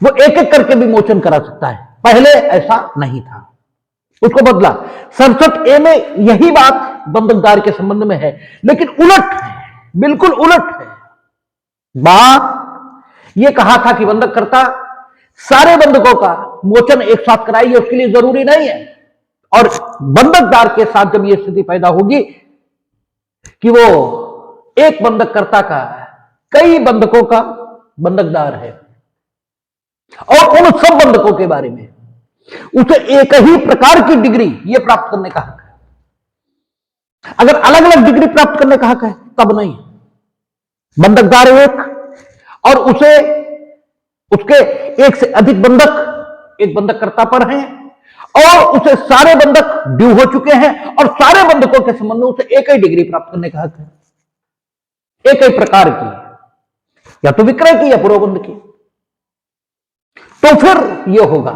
वो एक एक करके भी मोचन करा सकता है। पहले ऐसा नहीं था, उसको बदला। 67A में यही बात बंधकदार के संबंध में है, लेकिन उलट है, बिल्कुल उलट है। बात यह कहा था कि बंधककर्ता सारे बंधकों का मोचन एक साथ कराइए, उसके लिए जरूरी नहीं है, और बंधकदार के साथ जब यह स्थिति पैदा होगी कि वो एक बंधककर्ता का कई बंधकों का बंधकदार है और उन सब बंधकों के बारे में उसे एक ही प्रकार की डिग्री ये प्राप्त करने का हक है। अगर अलग अलग डिग्री प्राप्त करने का हक है तब नहीं। बंधकदार एक और उसे उसके एक से अधिक बंधक एक बंधककर्ता पर हैं और उसे सारे बंधक ड्यू हो चुके हैं और सारे बंधकों के संबंध में उसे एक ही डिग्री प्राप्त करने का हक है, एक ही प्रकार की, या तो विक्रय की या पुरोबंध की। तो फिर यह होगा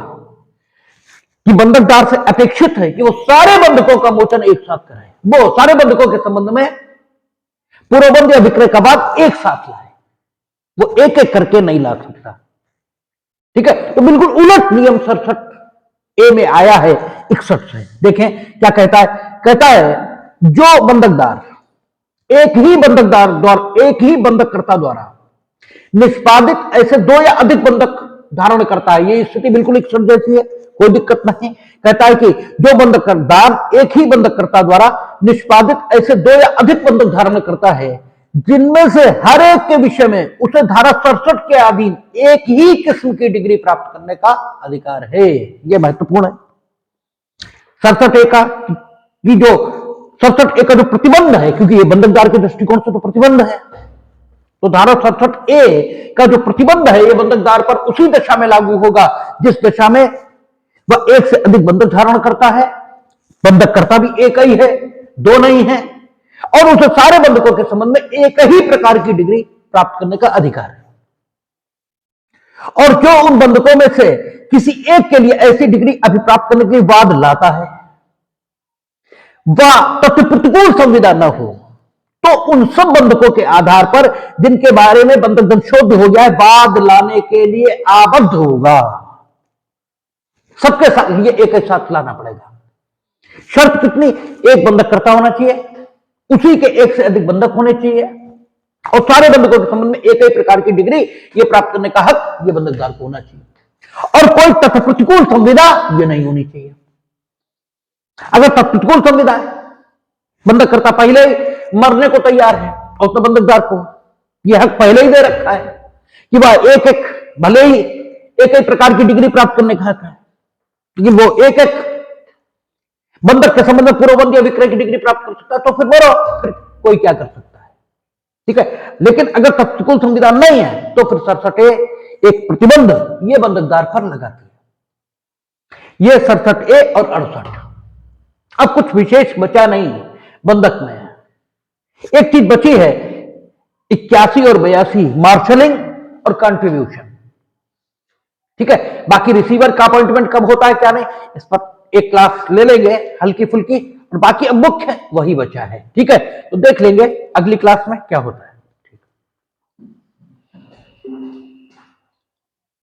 कि बंधकदार से अपेक्षित है कि वो सारे बंधकों का मोचन एक साथ कराए, वो सारे बंधकों के संबंध में पुरोबंध या विक्रय का बाद एक साथ लाए, वो एक एक करके नहीं ला सकता। ठीक है, तो बिल्कुल उलट नियम 67A में आया है 61 से। देखें क्या कहता है, कहता है जो बंधकदार एक ही बंधकदार द्वारा एक ही बंधककर्ता द्वारा निष्पादित ऐसे दो या अधिक बंधक धारण करता है, ये स्थिति बिल्कुल 61 जैसी है, कोई दिक्कत नहीं। कहता है कि जो बंधकदार एक ही बंधककर्ता द्वारा निष्पादित ऐसे दो या अधिक बंधक धारण करता है जिनमें से हर एक के विषय में उसे धारा 67 के अधीन एक ही किस्म की डिग्री प्राप्त करने का अधिकार है। यह महत्वपूर्ण है। 67A का कि जो 67A का जो प्रतिबंध है, क्योंकि ये बंधकदार के दृष्टिकोण से तो प्रतिबंध है, तो धारा 67A का जो प्रतिबंध है यह बंधकदार पर उसी दशा में लागू होगा जिस दशा में वह एक से अधिक बंधक धारण करता है, बंधककर्ता भी एक ही है, दो नहीं है, और उसे सारे बंधकों के संबंध में एक ही प्रकार की डिग्री प्राप्त करने का अधिकार है। और जो उन बंधकों में से किसी एक के लिए ऐसी डिग्री अभिप्राप्त करने के बाद लाता है वह तथ्य प्रतिकूल संविदा न हो, तो उन सब बंधकों के आधार पर जिनके बारे में बंधक धन शोध हो गया है बाद लाने के लिए आबद्ध होगा। सबके साथ ये एक साथ लाना पड़ेगा। शर्त कितनी? एक बंधक करता होना चाहिए, उसी के एक से अधिक बंधक होने चाहिए और सारे बंधकों के संबंध में एक ही प्रकार की डिग्री ये प्राप्त करने का हक ये बंधकदार को होना चाहिए और कोई तथ्य प्रतिकूल संविदा ये नहीं होनी चाहिए। अगर तथ्य प्रतिकूल संविदा है, बंधक करता पहले ही मरने को तैयार है और तो बंधकदार को यह हक पहले ही दे रखा है कि वह एक एक भले ही एक एक प्रकार की डिग्री प्राप्त करने का हक है, लेकिन वो एक एक बंधक के संबंध में पूर्वबंध या विक्रय की डिग्री प्राप्त कर सकता है, तो फिर बोलो फिर कोई क्या कर सकता है, ठीक है। लेकिन अगर प्रतिकूल संविधान नहीं है तो फिर सरसटे एक प्रतिबंध ये बंधकदार पर लगाती है। ये 67 ए और 68। अब कुछ विशेष बचा नहीं बंधक में। एक चीज बची है 81 और 82, मार्शलिंग और कंट्रीब्यूशन, ठीक है। बाकी रिसीवर का अपॉइंटमेंट कब होता है क्या नहीं, इस पर एक क्लास ले लेंगे हल्की फुल्की, और बाकी अब मुख्य वही बचा है, ठीक है। तो देख लेंगे अगली क्लास में क्या होता है।